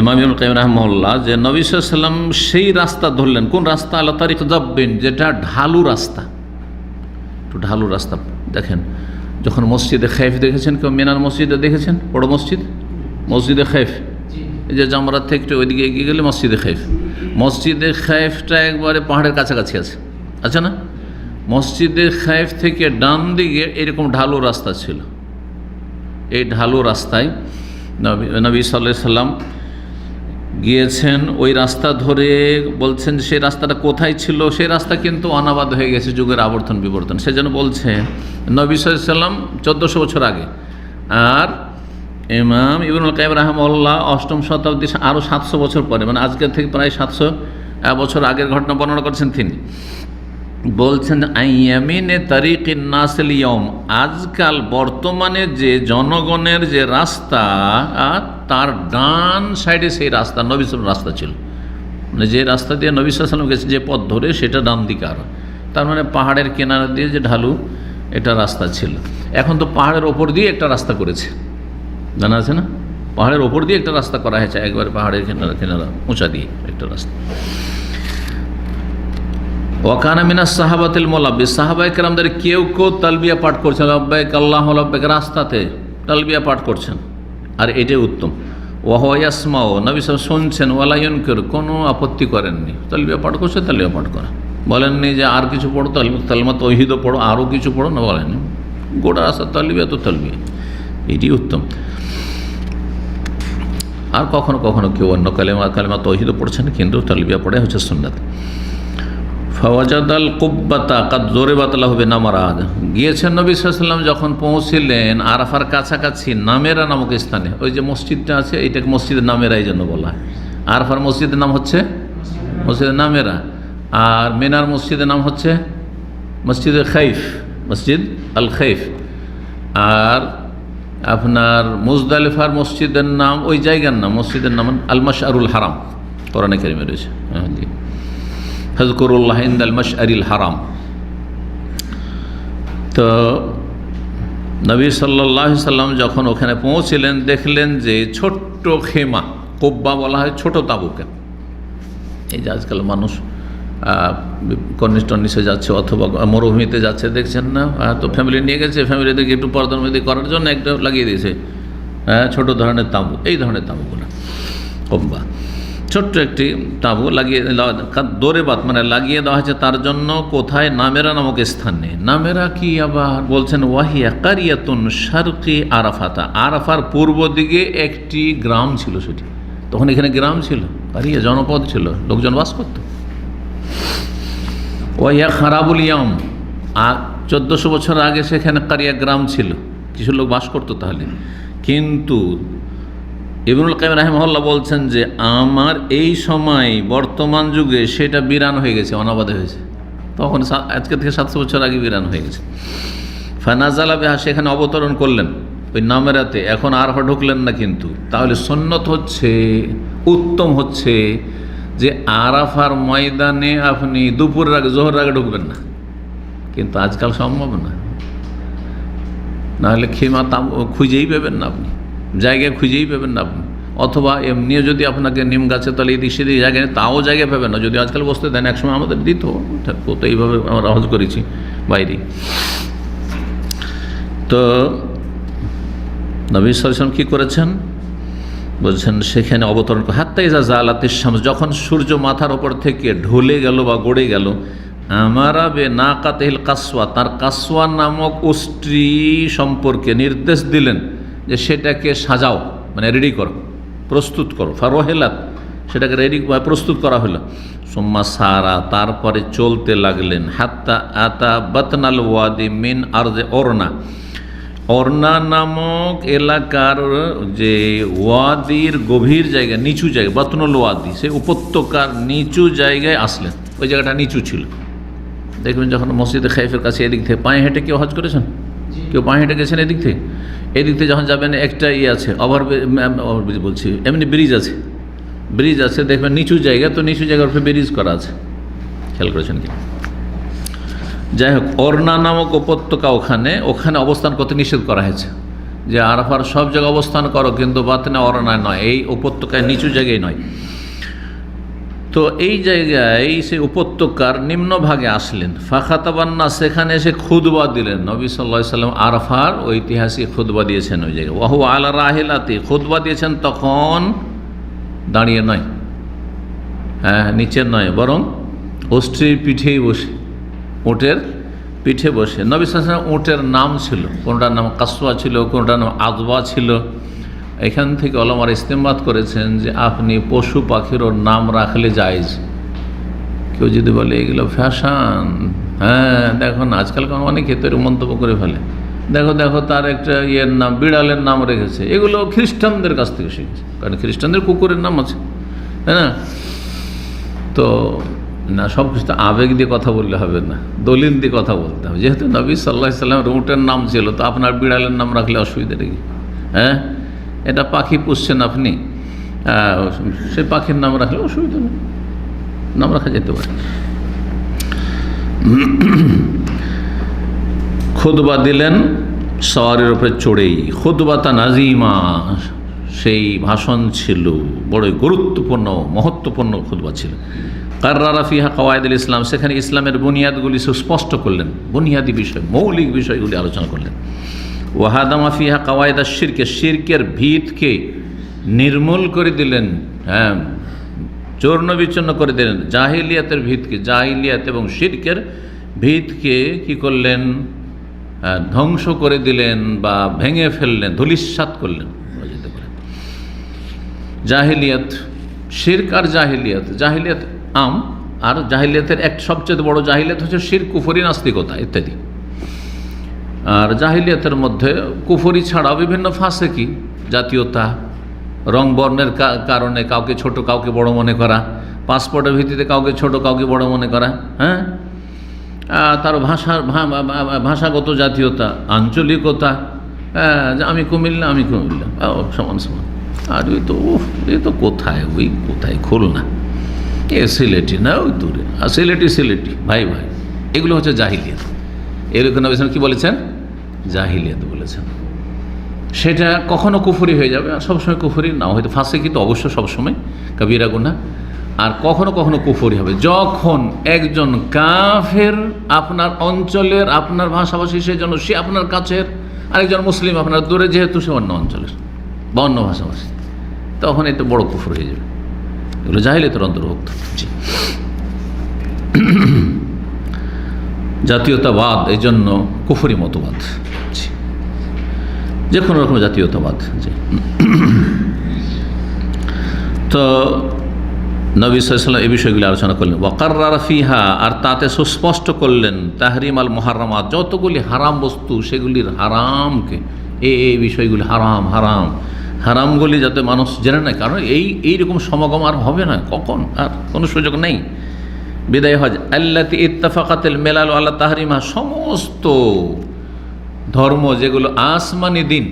ইমাম ইবনুল কাইয়িম রাহিমাহুল্লাহ যে নবী সাল্লাল্লাহু আলাইহি ওয়াসাল্লাম সেই রাস্তা ধরলেন। কোন রাস্তা? আলা তারিক জাব্বিন, যেটা ঢালু রাস্তা, একটু ঢালু রাস্তা। দেখেন, যখন মসজিদে খাইফ দেখেছেন কেউ? মেনার মসজিদে দেখেছেন? বড় মসজিদ, মসজিদে খাইফ, এই যে জামরাত থেকে ওইদিকে এগিয়ে গেলে মসজিদে খাইফ। মসজিদে খাইফটা একবারে পাহাড়ের কাছাকাছি আছে, আচ্ছা না? মসজিদে খাইফ থেকে ডান দিকে এরকম ঢালু রাস্তা ছিল। এই ঢালু রাস্তায় নবী সাল্লাল্লাহু আলাইহি সাল্লাম গিয়েছেন। ওই রাস্তা ধরে বলছেন সেই রাস্তাটা কোথায় ছিল, সেই রাস্তা কিন্তু অনাবাদ হয়ে গেছে, যুগের আবর্তন বিবর্তন। সেজন্য বলছে নবী সাল্লাল্লাহু আলাইহি সাল্লাম 1400 বছর আগে, আর ইমাম ইবনুল কাইয়িম রাহিমাহুল্লাহ 8ম শতাব্দী, আরও 700 বছর পরে, মানে আজকের থেকে প্রায় 700 বছর আগের ঘটনা বর্ণনা করছেন তিনি। বলছেন আইয়ামিনে তারিকিন নাসিল ইয়ম, আজকাল বর্তমানে যে জনগণের যে রাস্তা, তার ডান সাইডে সেই রাস্তা নবী সাল্লাল্লাহু রাস্তা ছিল, মানে যে রাস্তা দিয়ে নবী সাল্লাল্লাহু আলাইহি গেছে, যে পথ ধরে, সেটা ডান দিকে। আর তার মানে পাহাড়ের কিনারা দিয়ে যে ঢালু এটা রাস্তা ছিল। এখন তো পাহাড়ের ওপর দিয়ে একটা রাস্তা করেছে, জানা আছে না? পাহাড়ের ওপর দিয়ে একটা রাস্তা করা হয়েছে, একবারে পাহাড়ের কিনারা উঁচা দিয়ে একটা রাস্তা। ওয়াকানা মিনাস সাহাবাতিল মুলাব্বিস, সাহাবায়ে কেরামদের কেউ কেউ তালবিয়া পাঠ করছেন, লব্বাইক আল্লাহুম্মা লব্বাইক, রাস্তাতে তালবিয়া পাঠ করছেন, আর এটাই উত্তম। ওয়া হুয়া ইয়াসমাউ, নবী সাল্লাল্লাহু শুনছেন, ওয়ালা ইউনকির, কোনো আপত্তি করেননি। তালবিয়া পাঠ করছে, তালবিয়া পাঠ করা, বলেননি যে আর কিছু পড়ো, কালিমা তাওহীদও পড়ো, আরও কিছু পড়ো না, বলেননি। গোটা রাস্তা তালবিয়া তো তালবিয়া, এটি উত্তম। আর কখনো কখনো কেউ অন্য কালিমা তাওহীদও পড়ছেন, কিন্তু তালবিয়া পড়ে হচ্ছে সুন্নাত। ফাওয়াজাদাল কুব্বাতা কাদ যুরিবাত লাহু বিনামারাদ, গিয়েছেন নবী সাল্লাল্লাহু আলাইহি ওয়াসাল্লাম যখন পৌঁছিলেন আরাফার কাছাকাছি নামেরা নামক স্থানে, ওই যে মসজিদটা আছে, এইটাকে মসজিদের নামেরা এই জন্য বলা হয়। আরাফার মসজিদের নাম হচ্ছে মসজিদের নামেরা, আর মিনার মসজিদের নাম হচ্ছে মসজিদে খাইফ, মসজিদ আল খাইফ। আর আপনার মুজদালিফার মসজিদের নাম, ওই জায়গার নাম, মসজিদের নাম আল মাশআরুল হারাম, কোরআনে কারিমে রয়েছে। ফাযকুরুল্লাহ ইনদাল মাশআরিল হারাম। তো নবী সাল্লাল্লাহু আলাইহি সাল্লাম যখন ওখানে পৌঁছলেন, দেখলেন যে ছোট্ট খেমা, কোব্বা বলা হয় ছোট তাঁবুকে। এই যে আজকাল মানুষ কর্নিশ টর্নিশে যাচ্ছে অথবা মরুভূমিতে যাচ্ছে, দেখছেন না, তো ফ্যামিলি নিয়ে গেছে, ফ্যামিলিদেরকে একটু পর্দানবিধি করার জন্য একটা লাগিয়ে দিয়েছে ছোট ধরনের তাঁবু। এই ধরনের তাঁবুগুলো কোব্বা, ছোট্ট একটি তাঁবু লাগিয়ে দৌড়ে বাত মানে লাগিয়ে দেওয়া হয়েছে তার জন্য। কোথায়? নামেরা নামক স্থানে। নামেরা কি আবার বলছেন? ওয়াহিয়া কারিয়াতুন শারকি আরাফাতা, আরাফার পূর্ব দিকে একটি গ্রাম ছিল সেটি। তখন এখানে গ্রাম ছিল, কারিয়া জনপদ ছিল, লোকজন বাস করত। ওয়াহিয়া খারাবুল ইয়াম, 1400 বছর আগে সেখানে কারিয়া গ্রাম ছিল, কিছু লোক বাস করতো তাহলে। কিন্তু ইবনুল কাইয়িম রাহিমাহুল্লাহ বলছেন যে আমার এই সময় বর্তমান যুগে সেটা বিরান হয়ে গেছে, অনাবাদে হয়েছে। তখন আজকে থেকে 700 বছর আগে বিরান হয়ে গেছে। ফানাজালা বিহা, সেখানে অবতরণ করলেন ওই নামেরাতে। এখন আরাফা ঢুকলেন না, কিন্তু তাহলে সুন্নত হচ্ছে, উত্তম হচ্ছে যে আরাফার ময়দানে আপনি দুপুরের আগে, জোহরের আগে ঢুকবেন না। কিন্তু আজকাল সম্ভব না, নাহলে খেমা খুঁজেই পাবেন না আপনি, জায়গায় খুঁজেই পাবেন না আপনি। অথবা এমনিও যদি আপনাকে নিম গাছে তাহলে এদিক সেদিক জায়গায়, তাও জায়গায় পাবেন না। যদি আজকাল বসতে দেন, একসময় আমাদের দিত, তো এইভাবে আমরা হজ করেছি বাইরে। তো নবী সাল্লাল্লাহু আলাইহি ওয়াসাল্লাম কী করেছেন বলছেন, সেখানে অবতরণ করে হাত্তা ইজা জালাতিশ শামস, যখন সূর্য মাথার ওপর থেকে ঢলে গেল বা গড়ে গেল, আমারা বে নাকাতিল কাসওয়া, তার কাসওয়া নামক উষ্ট্রি সম্পর্কে নির্দেশ দিলেন যে সেটাকে সাজাও, মানে রেডি করো, প্রস্তুত করো। ফারোহেলাত, সেটাকে রেডি প্রস্তুত করা হলো। সুম্মা সারা, তারপরে চলতে লাগলেন। হাত্তা আতা বাতনাল ওয়াদি মিন আরজে অরনা, অরনা নামক এলাকার যে ওয়াদির গভীর জায়গা, নিচু জায়গা, বাতনুল ওয়াদি, সেই উপত্যকার নিচু জায়গায় আসলেন। ওই জায়গাটা নিচু ছিল। দেখবেন যখন মসজিদে খাইফের কাছে এদিক থেকে পায়ে হেঁটে কেউ হজ করেছেন, কেউ পায়ে হেঁটে গেছেন এদিক থেকে, এদিক থেকে যখন যাবেন একটা আছে ওভারব্রিজ বলছি, এমনি ব্রিজ আছে, ব্রিজ আছে, দেখবেন নিচু জায়গা, তো নিচু জায়গার উপরে ব্রিজ করা আছে, খেয়াল করেছেন কি? যাই হোক, অরনা নামক উপত্যকা, ওখানে অবস্থান করতে নিষেধ করা হয়েছে যে আরাফার সব জায়গায় অবস্থান করো, কিন্তু বাতনে অরনায় নয়, এই উপত্যকায় নিচু জায়গায় নয়। তো এই জায়গায় সেই উপত্যকার নিম্নভাগে আসলেন। ফাখাতাবান্না, সেখানে এসে খুতবা দিলেন। নবী সাল্লাল্লাহু আলাইহি ওয়াসাল্লাম আরাফার ঐতিহাসিক খুতবা দিয়েছেন ওই জায়গায়। ওয়াহু আলা রাহিলাতি, খুতবা দিয়েছেন তখন দাঁড়িয়ে নয়, নিচে নয়, বরং অস্ট্রির পিঠেই বসে, উটের পিঠে বসে। নবী সাল্লাল্লাহু আলাইহি ওয়াসাল্লাম উটের নাম ছিল, কোনটার নাম কাসওয়া ছিল, কোনটার নাম আযবা ছিল। এখান থেকে ওলামারা ইস্তেমবাদ করেছেন যে আপনি পশু পাখিরও নাম রাখলে জায়েজ। কেউ যদি বলে এগুলো ফ্যাশন, দেখো না আজকালকার অনেক ক্ষেত্রে মন্তব্য করে ফেলে, দেখো তার একটা নাম, বিড়ালের নাম রেখেছে। এগুলো খ্রিস্টানদের কাছ থেকে শিখেছে, কারণ খ্রিস্টানদের কুকুরের নাম আছে, তাই না? তো না, সব কিছু তো আবেগ দিয়ে কথা বললে হবে না, দলিল দিয়ে কথা বলতে হবে। যেহেতু নবী সাল্লাল্লাহু আলাইহি ওয়াসাল্লামের উটের নাম ছিল, তো আপনার বিড়ালের নাম রাখলে অসুবিধাটা কি? এটা পাখি পুষছেন আপনি, সে পাখির নাম রাখলে অসুবিধা নেই, নাম রাখা যেতে পারে। খুতবা দিলেন সওয়ারির উপরে চড়েই। খুতবাতা নাজিমা, সেই ভাষণ ছিল বড়ই গুরুত্বপূর্ণ, মহত্বপূর্ণ খুতবা ছিল। কাররারা ফিহা কাওয়াইদুল ইসলাম, সেখানে ইসলামের বুনিয়াদগুলি সুস্পষ্ট করলেন, বুনিয়াদি বিষয়, মৌলিক বিষয়গুলি আলোচনা করলেন। ওয়াহাদামা ফিহা কাওয়াইদা শিরকে, শিরকের ভিতকে নির্মূল করে দিলেন, চূর্ণ বিচ্ছিন্ন করে দিলেন। জাহিলিয়াতের ভিতকে, জাহিলিয়াত এবং শিরকের ভিতকে কি করলেন? ধ্বংস করে দিলেন বা ভেঙে ফেললেন, ধূলিসাৎ করলেন যেতে পারে। জাহিলিয়াত, শিরক আর জাহিলিয়াত, জাহিলিয়াত আম, আর জাহিলিয়াতের এক সবচেয়ে বড় জাহিলিয়াত হচ্ছে শিরক, কুফরি, নাস্তিকতা ইত্যাদি। আর জাহিলিয়াতের মধ্যে কুফরি ছাড়াও বিভিন্ন ফাসেকি, জাতীয়তা, রং বর্ণের কারণে কাউকে ছোট কাউকে বড় মনে করা, পাসপোর্টের ভিত্তিতে কাউকে ছোট কাউকে বড় মনে করা, তার ভাষাগত জাতীয়তা, আঞ্চলিকতা, হ্যাঁ, যে আমি কুমিল্লা, সমান সমান। আর এ তো কোথায়, কোথায় খুলনা, এ সিলেটি না, ওই দূরে, আর সিলেটি ভাই ভাই, এগুলো হচ্ছে জাহিলিয়াত। এরকম নবী সাল্লাল্লাহু আলাইহি ওয়াসাল্লাম কি বলেছেন? জাহিলিয়াত বলেছেন। সেটা কখনো কুফরি হয়ে যাবে, আর সবসময় কুফরি না, হয়তো ফাসিকি তো অবশ্য সবসময় কাবীরা গুনাহ, আর কখনো কখনো কুফরি হবে যখন একজন কাফের আপনার অঞ্চলের, আপনার ভাষাভাষী, সেজন্য সে আপনার কাছের, আরেকজন মুসলিম আপনার দূরে, যেহেতু সে অন্য অঞ্চলের বা অন্য ভাষাভাষী, তখন এটা বড় কুফর হয়ে যাবে। এগুলো জাহিলিয়াতের অন্তর্ভুক্ত। জি, জাতীয়তাবাদ এই জন্য কুফরি মতবাদ, যে কোনো রকম জাতীয়তাবাদ। জি, তো নবী সাল্লাল্লাহু আলাইহি ওয়াসাল্লাম এই বিষয়গুলি আলোচনা করলেন। ওয়াকাররারা ফিহা, আর তাতে সুস্পষ্ট করলেন, তাহরিম আল মুহাররামাত, যতগুলি হারাম বস্তু সেগুলির হারামকে, এই বিষয়গুলি হারাম হারাম হারামগুলি যাতে মানুষ জেনে নেয়, কারণ এইরকম সমাগম আর হবে না, কখন আর কোনো সুযোগ নেই। বিদায় হজ আল্লাতি ইত্তাফাকাতিল মেলাল আল্লাহ তাহরিমা, সমস্ত ধর্ম যেগুলো আসমানি দিন,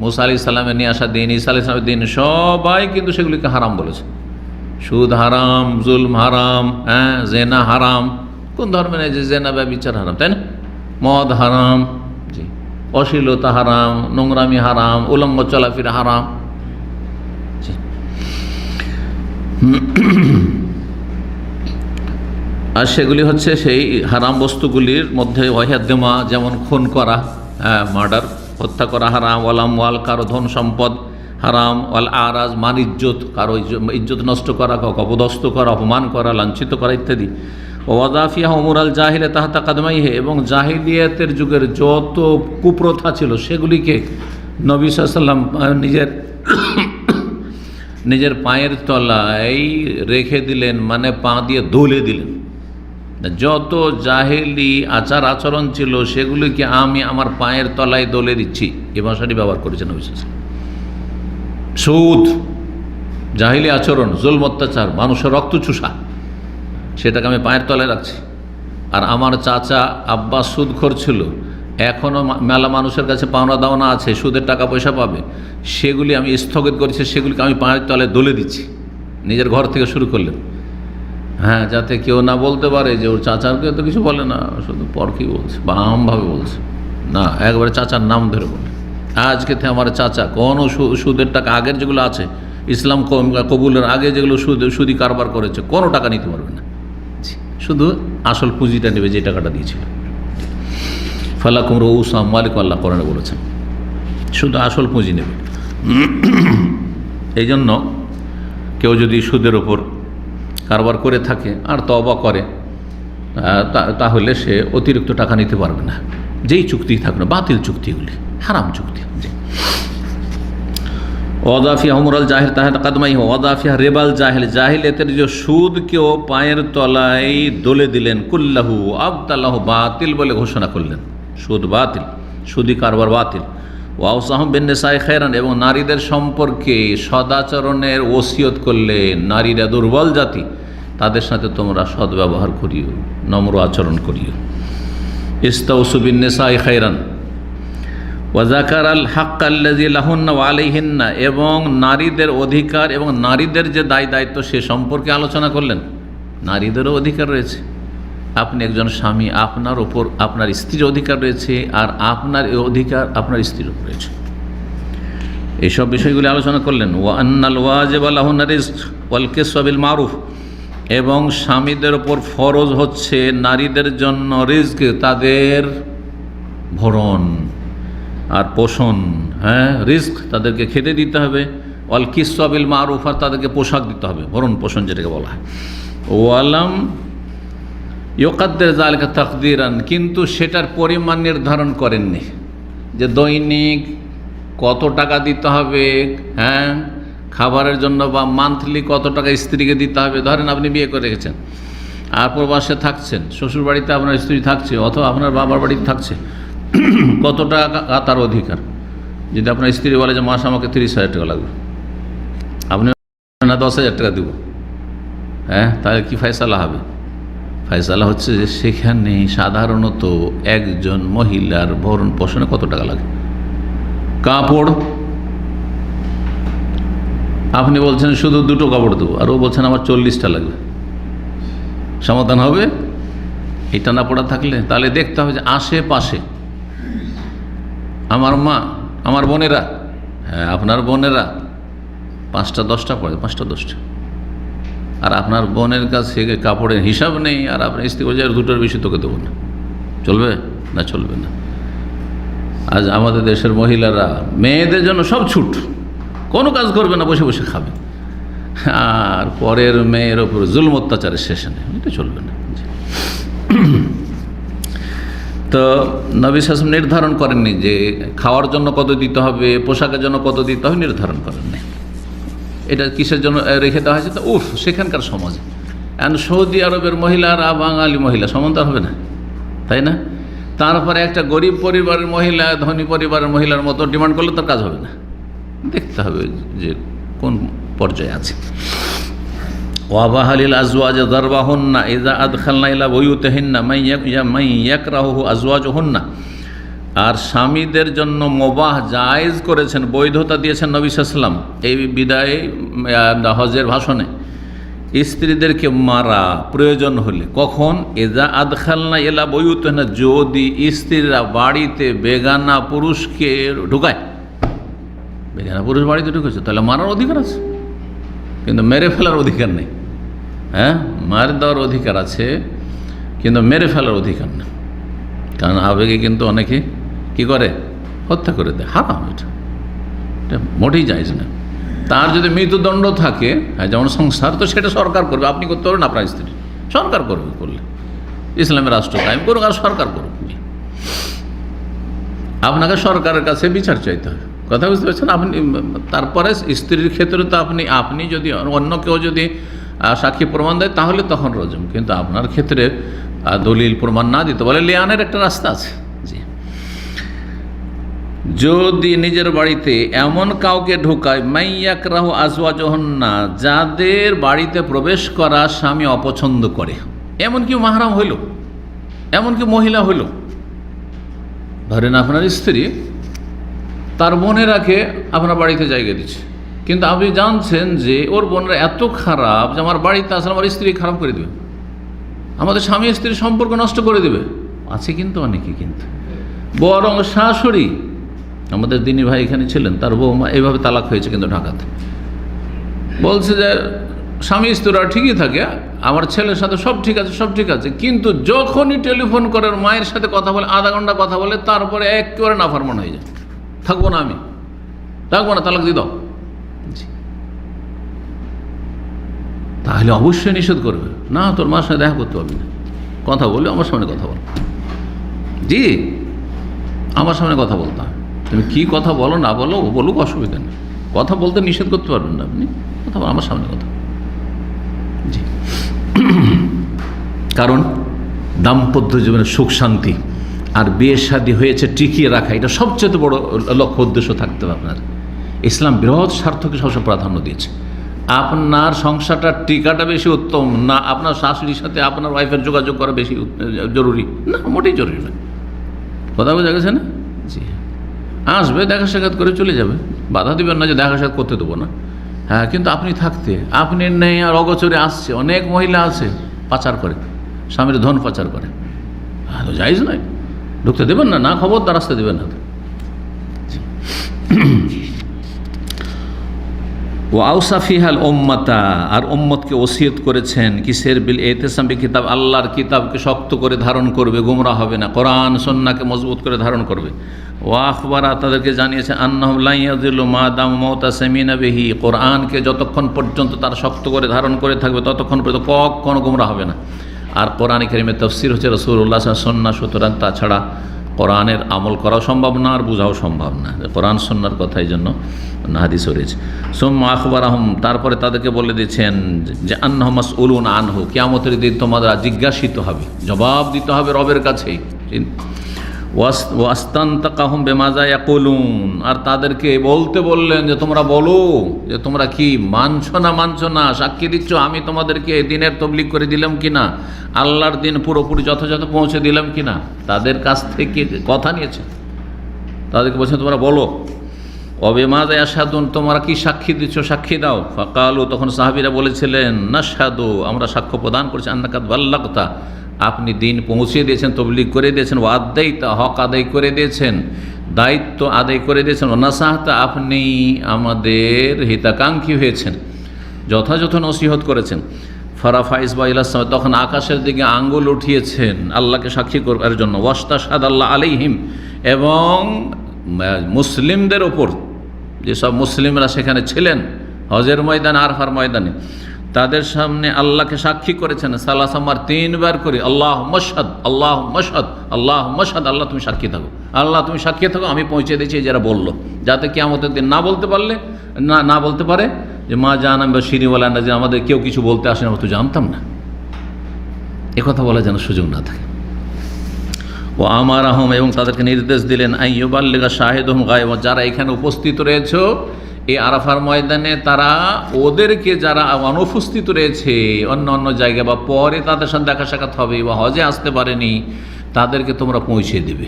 মুসা আলাইহিস সালামের নিয়ে আসা দিন, ঈসা আলাইহিস সালামের দিন, সবাই কিন্তু সেগুলিকে হারাম বলেছে। সুদ হারাম, জুলম হারাম, হ্যাঁ, জেনা হারাম। কোন ধর্মে নেই যে জেনা ব্যভিচার হারাম, তাই না? মদ হারাম, জি, অশ্লীলতা হারাম, নোংরামি হারাম, উলঙ্গ চলাফেরা হারাম। জি, আর সেগুলি হচ্ছে সেই হারাম বস্তুগুলির মধ্যে ওয়াহিয়াদ্দেমা, যেমন খুন করা, মার্ডার, হত্যা করা হারাম, ওয়ালাম ওয়াল, কারো ধন সম্পদ হারাম, ওয়াল আরাজ, মান ইজ্জত, কারো ইজ্জত নষ্ট করা, কাউকে অপদস্থ করা, অপমান করা, লাঞ্ছিত করা ইত্যাদি। ওয়াদাফিয়া উমর আল জাহিলে তাহাতা কাদমাইহে, এবং জাহিলিয়াতের যুগের যত কুপ্রথা ছিল সেগুলিকে নবী সাল্লাল্লাহু আলাইহি ওয়াসাল্লাম নিজের পায়ের তলায় রেখে দিলেন, মানে পা দিয়ে দোলে দিলেন। যত জাহেলি আচার আচরণ ছিল সেগুলিকে আমি আমার পায়ের তলায় দোলে দিচ্ছি, এ ভাষাটি ব্যবহার করেছেন নবী সাল্লাল্লাহু আলাইহি ওয়াসাল্লাম। সুদ, জাহিলি আচরণ, জুলম, অত্যাচার, মানুষের রক্ত চুষা, সেটাকে আমি পায়ের তলায় রাখছি। আর আমার চাচা আব্বাস সুদখোর ছিল, এখনও মেলা মানুষের কাছে পাওনা দাওনা আছে, সুদের টাকা পয়সা পাবে, সেগুলি আমি স্থগিত করেছি, সেগুলিকে আমি পায়ের তলায় দোলে দিচ্ছি। নিজের ঘর থেকে শুরু করলেন, হ্যাঁ, যাতে কেউ না বলতে পারে যে ওর চাচারকে তো কিছু বলে না, শুধু পর কি বলছে বা আমভাবে বলছে না, একবারে চাচার নাম ধরে বলে। আজকে থেকে আমার চাচা কোনো সুদের টাকা, আগের যেগুলো আছে ইসলাম কবুলের আগে যেগুলো সুদি কারবার করেছে, কোনো টাকা নিতে পারবে না, শুধু আসল পুঁজিটা নেবে যে টাকাটা দিয়েছিল। ফালাকুম রউসু আমওয়ালিকুম, আল্লাহ কোরআনে বলেছেন, শুধু আসল পুঁজি নেবে। এই জন্য কেউ যদি সুদের ওপর কারবার করে থাকে আর তওবা করে, তাহলে সে অতিরিক্ত টাকা নিতে পারবে না, যেই চুক্তি থাকবে না, বাতিল চুক্তিগুলি, হারাম চুক্তি। ওয়াদাফিয়া হুমরাল জাহিল তাহাতা কাদমাই, ওয়াদাফিয়া রেবাল জাহিল, জাহিলিয়াতের যে সুদকেও পায়ের তলায় দোলে দিলেন, কুল্লাহু আবতাল্লাহু, বাতিল বলে ঘোষণা করলেন, সুদ বাতিল, সুদি কারবার বাতিল। ওয়াউসাহুম বিন্নিসাই খায়রান, এবং নারীদের সম্পর্কে সদাচরণের ওসিয়ত করলেন, নারীরা দুর্বল জাতি, তাদের সাথে তোমরা সদ্ব্যবহার করিও, নম্র আচরণ করিও। ইস্তাউসু বিন্নিসাই খায়রান ওয়াজাকার আল হাক্ক আল্লাযী লাহুন্না ওয়া আলাইহিন্না, এবং নারীদের অধিকার এবং নারীদের যে দায় দায়িত্ব সে সম্পর্কে আলোচনা করলেন। নারীদেরও অধিকার রয়েছে, আপনি একজন স্বামী, আপনার ওপর আপনার স্ত্রীর অধিকার রয়েছে, আর আপনার এই অধিকার আপনার স্ত্রীর ওপর রয়েছে। এইসব বিষয়গুলি আলোচনা করলেন। ওয়া আন্নাল ওয়াজিবা লাহুন্না রিজক ওয়াল কিসওয়া বিল মারুফ, এবং স্বামীদের ওপর ফরজ হচ্ছে নারীদের জন্য রিজক, তাদের ভরণ আর পোষণ, হ্যাঁ, রিজক তাদেরকে খেতে দিতে হবে, ওয়াল কিসওয়া বিল মারুফ, আর তাদেরকে পোশাক দিতে হবে, ভরণ পোষণ যেটাকে বলা হয়। ওয়ালাম ইউকাদ্দির যালিকা তাকদিরান, কিন্তু সেটার পরিমাণ নির্ধারণ করেননি, যে দৈনিক কত টাকা দিতে হবে, হ্যাঁ, খাবারের জন্য, বা মান্থলি কত টাকা স্ত্রীকে দিতে হবে। ধরেন আপনি বিয়ে করে রেখেছেন, আর প্রবাসে থাকছেন, শ্বশুর বাড়িতে আপনার স্ত্রী থাকছে, অথবা আপনার বাবার বাড়িতে থাকছে, কত টাকা তার অধিকার। যদি আপনার স্ত্রী বলে যে মাস আমাকে 30,000 টাকা লাগবে, আপনি না 10,000 টাকা দেব, হ্যাঁ, তাহলে কি ফয়সালা হবে? ফয়সালা হচ্ছে যে সেখানে সাধারণত একজন মহিলার ভরণ পোষণে কত টাকা লাগে, কাপড় আপনি বলছেন শুধু 2টো কাপড় দেবো, আর ও বলছেন আমার 40টা লাগবে, সমাধান হবে? এটা না পড়া থাকলে তাহলে দেখতে হবে যে আশেপাশে আমার মা, আমার বোনেরা, হ্যাঁ আপনার বোনেরা 5টা 10টা পড়ে, 5টা 10টা, আর আপনার বোনের কাছে কাপড়ের হিসাব নেই, আর আপনার স্ত্রী বলছে 2টোর বেশি তোকে দেবো না, চলবে না? চলবে না। আজ আমাদের দেশের মহিলারা মেয়েদের জন্য সব ছুট, কোনো কাজ করবে না, বসে বসে খাবে, আর পরের মেয়ের ওপর জুলম অত্যাচারের শেষে নেই, এটা চলবে না। তো নবী সাল্লাল্লাহু আলাইহি ওয়াসাল্লাম নির্ধারণ করেননি যে খাওয়ার জন্য কত দিতে হবে, পোশাকের জন্য কত দিতে হবে, নির্ধারণ করেননি। এটা কিসের জন্য রেখে দেওয়া হয়েছে? তো সেখানকার সমাজে সৌদি আরবের মহিলারা বাঙালি মহিলা সমান্তর হবে না, তাই না? তারপরে একটা গরিব পরিবারের মহিলা ধনী পরিবারের মহিলার মতো ডিমান্ড করলে তার কাজ হবে না, দেখতে হবে যে কোন পর্যায়ে আছে। ওয়াবাহালিল আজওয়াজ দারবাহুন্না ইযা আদখালনা ইলা বুয়ুতিহিন্না মাই ইয়াকরাহু আজওয়াজুহুন্না, আর স্বামীদের জন্য মুবাহ জায়েজ করেছেন, বৈধতা দিয়েছেন নবী সাল্লাল্লাহু আলাইহি ওয়াসাল্লাম এই বিদায় হজের ভাষণে। স্ত্রীদেরকে মারা প্রয়োজন হলে কখন? ইযা আদখালনা ইলা বুয়ুতিহিন্না, যদি স্ত্রীরা বাড়িতে বেগানা পুরুষকে ঢুকায়, বেগানা পুরুষ বাড়িতে ঢুকেছে তাহলে মারার অধিকার আছে, কিন্তু মেরে ফেলার অধিকার নেই। হ্যাঁ, মার দেওয়ার অধিকার আছে কিন্তু মেরে ফেলার অধিকার নেই, কারণ আবেগে কিন্তু অনেকে কি করে, হত্যা করে দেয়। হারাম, এটা মোটেই জায়েজ না। তার যদি মৃত্যুদণ্ড থাকে, হ্যাঁ যেমন সংসার, তো সেটা সরকার করবে, আপনি করতে পারবেন আপনার স্ত্রী, সরকার করবে, করলে ইসলামের রাষ্ট্র কায়েম করুক আর সরকার করুক, আপনাকে সরকারের কাছে বিচার চাইতে হবে। কথা বুঝতে পারছেন? আপনি তারপরে স্ত্রীর ক্ষেত্রে তো আপনি যদি অন্য কেউ যদি সাক্ষী প্রমাণ দেয় তাহলে তখন রজম, কিন্তু আপনার ক্ষেত্রে দলিল প্রমাণ না দিতে বলে লিয়ানের একটা রাস্তা আছে। জি, যদি নিজের বাড়িতে এমন কাউকে ঢোকায় মাইয়াকরাহু আজওয়াজুহুন্না, যাদের বাড়িতে প্রবেশ করা স্বামী অপছন্দ করে, এমনকি মাহরাম হইল, এমনকি মহিলা হইল, ধরেন আপনার স্ত্রী তার বোনেরাকে আপনার বাড়িতে জায়গা দিচ্ছে, কিন্তু আপনি জানছেন যে ওর বোনরা এত খারাপ যে আমার বাড়িতে আসলে আমার স্ত্রী খারাপ করে দেবে, আমাদের স্বামী স্ত্রীর সম্পর্ক নষ্ট করে দেবে। আছে কিন্তু অনেকে, কিন্তু বরং শাশুড়ি, আমাদের দিনী ভাই এখানে ছিলেন, তার বৌমা এইভাবে তালাক হয়েছে, কিন্তু ঢাকাতে বলছে যে স্বামী স্ত্রীরা ঠিকই থাকে, আমার ছেলের সাথে সব ঠিক আছে, সব ঠিক আছে, কিন্তু যখনই টেলিফোন করে মায়ের সাথে কথা বলে, আধা ঘন্টা কথা বলে, তারপরে একেবারে নাফরমান হয়ে যায়, থাকবো না, আমি থাকবো না, তালাক দিয়ে দাও। তাহলে অবশ্যই নিষেধ করবে, না তোর মার সাথে দেখা করতে পারবি না, কথা বলে আমার সামনে কথা বল। জি, আমার সামনে কথা বলতে হবে, তুমি কি কথা বলো না বলো, ও বলুক, অসুবিধা নেই, কথা বলতে নিষেধ করতে পারবেন না আপনি, কথা বল আমার সামনে কথা। জি, কারণ দাম্পত্য জীবনের সুখ শান্তি আর বিয়ে শাদী হয়েছে টিকিয়ে রাখা, এটা সবচেয়ে বড় লক্ষ্য উদ্দেশ্য থাকতে হবে আপনার। ইসলাম বৃহৎ স্বার্থকে সবসময় প্রাধান্য দিয়েছে। আপনার সংসারটা টিকাটা বেশি উত্তম না আপনার শাশুড়ির সাথে আপনার ওয়াইফের যোগাযোগ করা বেশি জরুরি না? মোটেই জরুরি না। কথা বোঝা গেছে না? জি, আসবে, দেখা সাক্ষাৎ করে চলে যাবে, বাধা দিবেন না যে দেখা সাক্ষাৎ করতে দেবো না। হ্যাঁ, কিন্তু আপনি থাকতে, আপনি নেই আর অগোচরে আসছে, অনেক মহিলা আছে পাচার করে, স্বামীর ধন পাচার করে, হ্যাঁ তো জায়েজ নয়, ঢুকতে দেবেন না, না খবরদার আসতে দেবেন না। ও আউসাফিহাল উম্মাতা, আর উম্মতকে ওসিয়ত করেছেন কিসের? বিল ইতিসাম বিকিতাব, আল্লাহর কিতাবকে শক্ত করে ধারণ করবে, গোমরাহ হবে না, কোরআন সুন্নাহকে মজবুত করে ধারণ করবে। ও আখবারা, তাদেরকে জানিয়েছে আন্নাহুম লা ইয়াযিল্লু মা দাম মুতাসামিনা বিহি, কোরআনকে যতক্ষণ পর্যন্ত তারা শক্ত করে ধারণ করে থাকবে ততক্ষণ পর্যন্ত কখনো গোমরাহ হবে না। আর কোরআন কারীমের তাফসীর হচ্ছে রাসূলুল্লাহ সাল্লাল্লাহু আলাইহি ওয়াসাল্লাম, সুতরাং তাছাড়া কোরআনের আমল করাও সম্ভব না আর বোঝাও সম্ভব না। কোরআন সুন্নাহর কথাই জন্য হাদিস রয়েছে। সুম্মা আখবারাহুম, তারপরে তাদেরকে বলে দিয়েছেন যে আন্নাহুম মাসউলুন আনহু, কিয়ামতের দিন তোমাদের জিজ্ঞাসিত হবে, জবাব দিতে হবে রবের কাছেই। ওয়াস্তানতাকাহুম বিমাযা ইয়াকুলুন, আর তাদেরকে বলতে বললেন যে তোমরা বলো যে তোমরা কি মানছো না, সাক্ষী দিচ্ছ আমি তোমাদেরকে দিনের তবলিগ করে দিলাম কিনা, আল্লাহর দিন পুরোপুরি যথাযথ পৌঁছে দিলাম কিনা। তাদের কাছ থেকে কথা নিয়েছে, তাদেরকে বলছেন তোমরা বলো। অবেমাযা ইয়াশহাদুন, তোমরা কি সাক্ষী দিচ্ছ, সাক্ষী দাও। ফাকালু, তখন সাহাবীরা বলেছিলেন, নাশহাদু, আমরা সাক্ষ্য প্রদান করছি, আন্নাকা বাল্লাগতা, আপনি দিন পৌঁছে দিয়েছেন, তবলিগ করে দিয়েছেন, ওয়া আদাইতা, হক আদায় করে দিয়েছেন, দায়িত্ব আদায় করে দিয়েছেন, ও নাসাহতা, আপনি আমাদের হিতাকাঙ্ক্ষী হয়েছেন, যথাযথ নসিহত করেছেন। ফারাফা ইসবা ইলাস-সামা, তখন আকাশের দিকে আঙ্গুল উঠিয়েছেন আল্লাহকে সাক্ষী করবার জন্য। ওয়াস্তাশহাদ আল্লাহ আলাইহিম, এবং মুসলিমদের ওপর, যেসব মুসলিমরা সেখানে ছিলেন হজের ময়দানে, আরফার ময়দানে, তাদের সামনে আল্লাহকে সাক্ষী করেছেন সালাসামার, 3 বার করে, আল্লাহ মশহাদ, আল্লাহ মশহাদ, আল্লাহ মশহাদ, আল্লাহ তুমি সাক্ষী থাকো, আল্লাহ তুমি সাক্ষী থাকো, আমি পৌঁছে দিয়েছি যারা বললো, যাতে কিয়ামতের দিন না বলতে পারলে না বলতে পারে যে মা জানাম বা শিরিওয়ালা না, যে আমাদের কেউ কিছু বলতে আসে না, তো জানতাম না, কথা বলা যেন সুযোগ না থাকে। ও আমার আহম, এবং তাদেরকে নির্দেশ দিলেন, আইয়ুবাল্লিগা শাহিদুহুম গায়ব, যারা এখানে উপস্থিত রয়েছে এই আরাফার ময়দানে, তারা ওদেরকে, যারা অনুপস্থিত রয়েছে অন্য অন্য জায়গায় বা পরে তাদের সাথে দেখা সাক্ষাৎ হবে বা হজে আসতে পারেনি, তাদেরকে তোমরা পৌঁছে দেবে।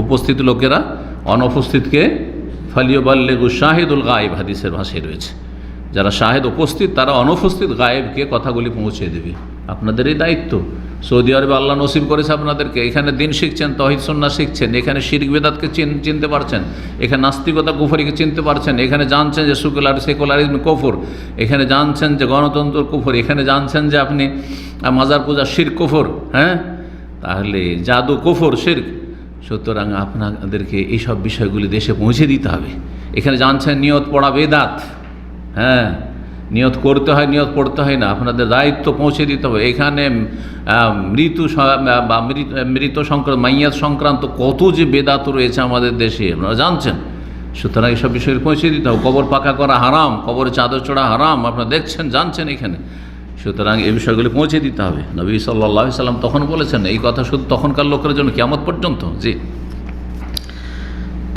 উপস্থিত লোকেরা অনুপস্থিতকে ফালিয়ুবাল্লিগু শাহিদুল গায়েব, হাদিসের ভাষায় রয়েছে, যারা শাহেদ উপস্থিত তারা অনুপস্থিত গায়েবকে কথাগুলি পৌঁছে দেবে। আপনাদেরই দায়িত্ব। সৌদি আরবে আল্লাহ নসিব করেছে আপনাদেরকে, এখানে দিন শিখছেন, তৌহিদ সুন্নাহ শিখছেন, এখানে শিরক বিদআতকে চিনতে পারছেন, এখানে নাস্তিকতা কুফরিকে চিনতে পারছেন, এখানে জানছেন যে সেকুলারিজম কুফর, এখানে জানছেন যে গণতন্ত্র কুফর, এখানে জানছেন যে আপনি মাজার পূজা শিরক কুফর, হ্যাঁ, তাহলে জাদু কুফর শিরক। সুতরাং আপনাদেরকে এইসব বিষয়গুলি দেশে পৌঁছে দিতে হবে। এখানে জানছেন নিয়ত পড়া বেদাত, হ্যাঁ, নিয়ত করতে হয়, নিয়ত পড়তে হয় না, আপনাদের দায়িত্ব পৌঁছে দিতে হবে। এখানে মৃত সংক্রান্ত, মাইয়াত সংক্রান্ত কত যে বেদাত রয়েছে আমাদের দেশে, আপনারা জানছেন। সুতরাং এইসব বিষয় পৌঁছে দিতে হবে। কবর পাকা করা হারাম, কবরে চাদর চড়া হারাম, আপনারা দেখছেন, জানছেন এখানে। সুতরাং এই বিষয়গুলি পৌঁছে দিতে হবে। নবী সাল্লাল্লাহু আলাইহি সাল্লাম তখন বলেছেন, এই কথা শুধু তখনকার লোকের জন্য, কিয়ামত পর্যন্ত। জি,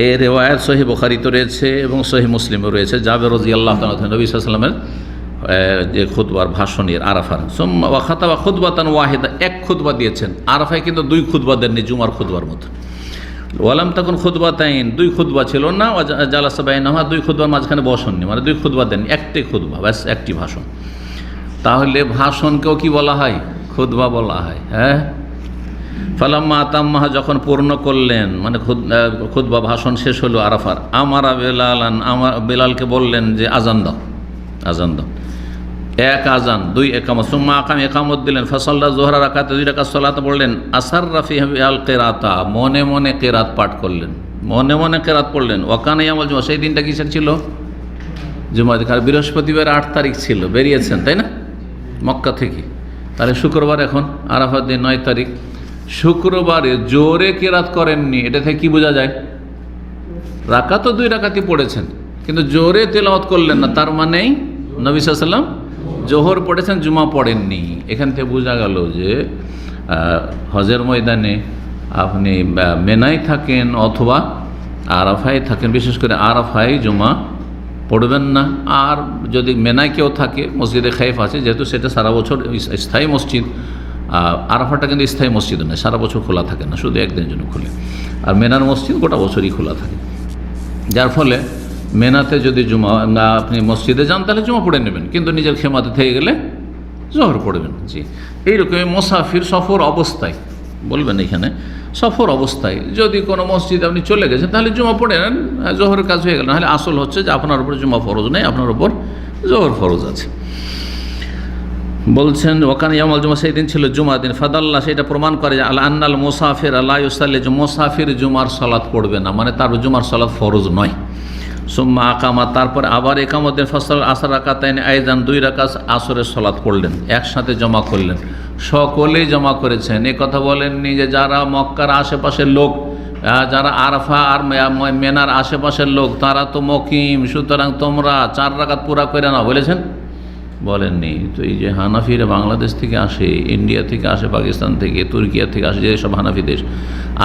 এর রেওয়ায়াত সহিহ বুখারীতে রয়েছে এবং সহিহ মুসলিমে রয়েছে। জাবের রাদিয়াল্লাহু তাআলা নবী সাল্লাল্লাহু আলাইহি ওয়াসাল্লামের যে খুতবার, ভাষণের আরাফার, সুম্মা ওয়া খাতাবা খুতবাতান ওয়াহিদা, এক খুতবা দিয়েছেন। আরাফায় কিন্তু 2 খুতবা দেননি, জুমার খুতবার মতো। ওয়ালাম তাকুন খুতবাতাইন, 2 খুতবা ছিল না। জালাসা বাইনাহুমা, 2 খুতবার মাঝখানে বসেননি, মানে 2 খুতবা দেননি, একটাই খুতবা, ব্যাস একটি ভাষণ। তাহলে ভাষণকেও কি বলা হয়? খুতবা বলা হয়। হ্যাঁ, ফালাম্মা আতাম্মাহা, যখন পূর্ণ করলেন, মানে খুতবা ভাষণ শেষ হলো আরাফার, আমারা বেলালান, আমার বেলালকে বললেন যে আজান দাও, আজান দাও। 1 আজান, 2 একামত। সুম্মা আকাম, একামত দিলেন। ফাসাল্লা যোহরা রাকাতে, 2 রাকাত সালাত পড়লেন। আসার রাফি আল কেরাতা, মনে মনে কেরাত পাঠ করলেন, মনে মনে কেরাত পড়লেন। ওয়াকানা ইয়ামুল জুমা, সেই দিনটা কিসের ছিল? জুমা। আর বৃহস্পতিবার 8 তারিখ ছিল, বেরিয়েছেন তাই না মক্কা থেকে। তাহলে শুক্রবার, এখন আরাফার দিন 9 তারিখ। শুক্রবারে জোরে কেরাত করেননি, এটা থেকে কি বোঝা যায়? রাকাতও 2 রাকাতই পড়েছেন, কিন্তু জোরে তেলাওয়াত করলেন না, তার মানেই নবী সাল্লাল্লাহু আলাইহি ওয়াসাল্লাম জোহর পড়েছেন, জুমা পড়েননি। এখান থেকে বোঝা গেল যে হজের ময়দানে আপনি মেনায় থাকেন অথবা আরাফায় থাকেন, বিশেষ করে আরাফায় জুমা পড়বেন না। আর যদি মেনায় কেউ থাকে, মসজিদে খাইফ আছে, যেহেতু সেটা সারা বছর স্থায়ী মসজিদ, আরাফাটা কিন্তু স্থায়ী মসজিদ নয়, সারা বছর খোলা থাকে না, শুধু একদিনের জন্য খুলে। আর মেনার মসজিদ গোটা বছরই খোলা থাকে, যার ফলে মেনাতে যদি জুমা না আপনি মসজিদে যান, তাহলে জুমা পড়ে নেবেন, কিন্তু নিজের খেমাতে থেকে গেলে জোহর পড়বেন। জি, এইরকমই মুসাফির সফর অবস্থায়, বলবেন এখানে সফর অবস্থায় যদি কোনো মসজিদে আপনি চলে গেছেন, তাহলে জুমা পড়ে নেন, জোহরের কাজ হয়ে গেল। নাহলে আসল হচ্ছে যে আপনার উপর জুমা ফরজ নেই, আপনার উপর জোহর ফরজ আছে। বলছেন ওখানে ইয়ামুল জুমা, সেই দিন ছিল জুমা দিন। ফাদাল্লাহ, সেটা প্রমাণ করে যে আল্লাহ আন্নাল মুসাফির আল্লাহ ইউসাল্লি, যে মুসাফির জুমার সালাত পড়বে না, মানে তার জুমার সালাত ফরজ নয়। সুম্মা আকামা, তারপর আবার একামত দিন। ফসল আসর রাকাতাইন আইজান, 2 রাকাত আসরের সালাত পড়লেন, একসাথে জমা করলেন, সকলেই জমা করেছেন। এ কথা বলেননি যে যারা মক্কার আশেপাশের লোক, যারা আরাফা আর মেনার আশেপাশের লোক, তারা তো মকিম, সুতরাং তোমরা 4 রাকাত পুরা করে নাও, বলেছেন? বলেননি। তো এই যে হানাফিরা বাংলাদেশ থেকে আসে, ইন্ডিয়া থেকে আসে, পাকিস্তান থেকে, তুর্কিয়া থেকে আসে, যেসব হানাফি দেশ,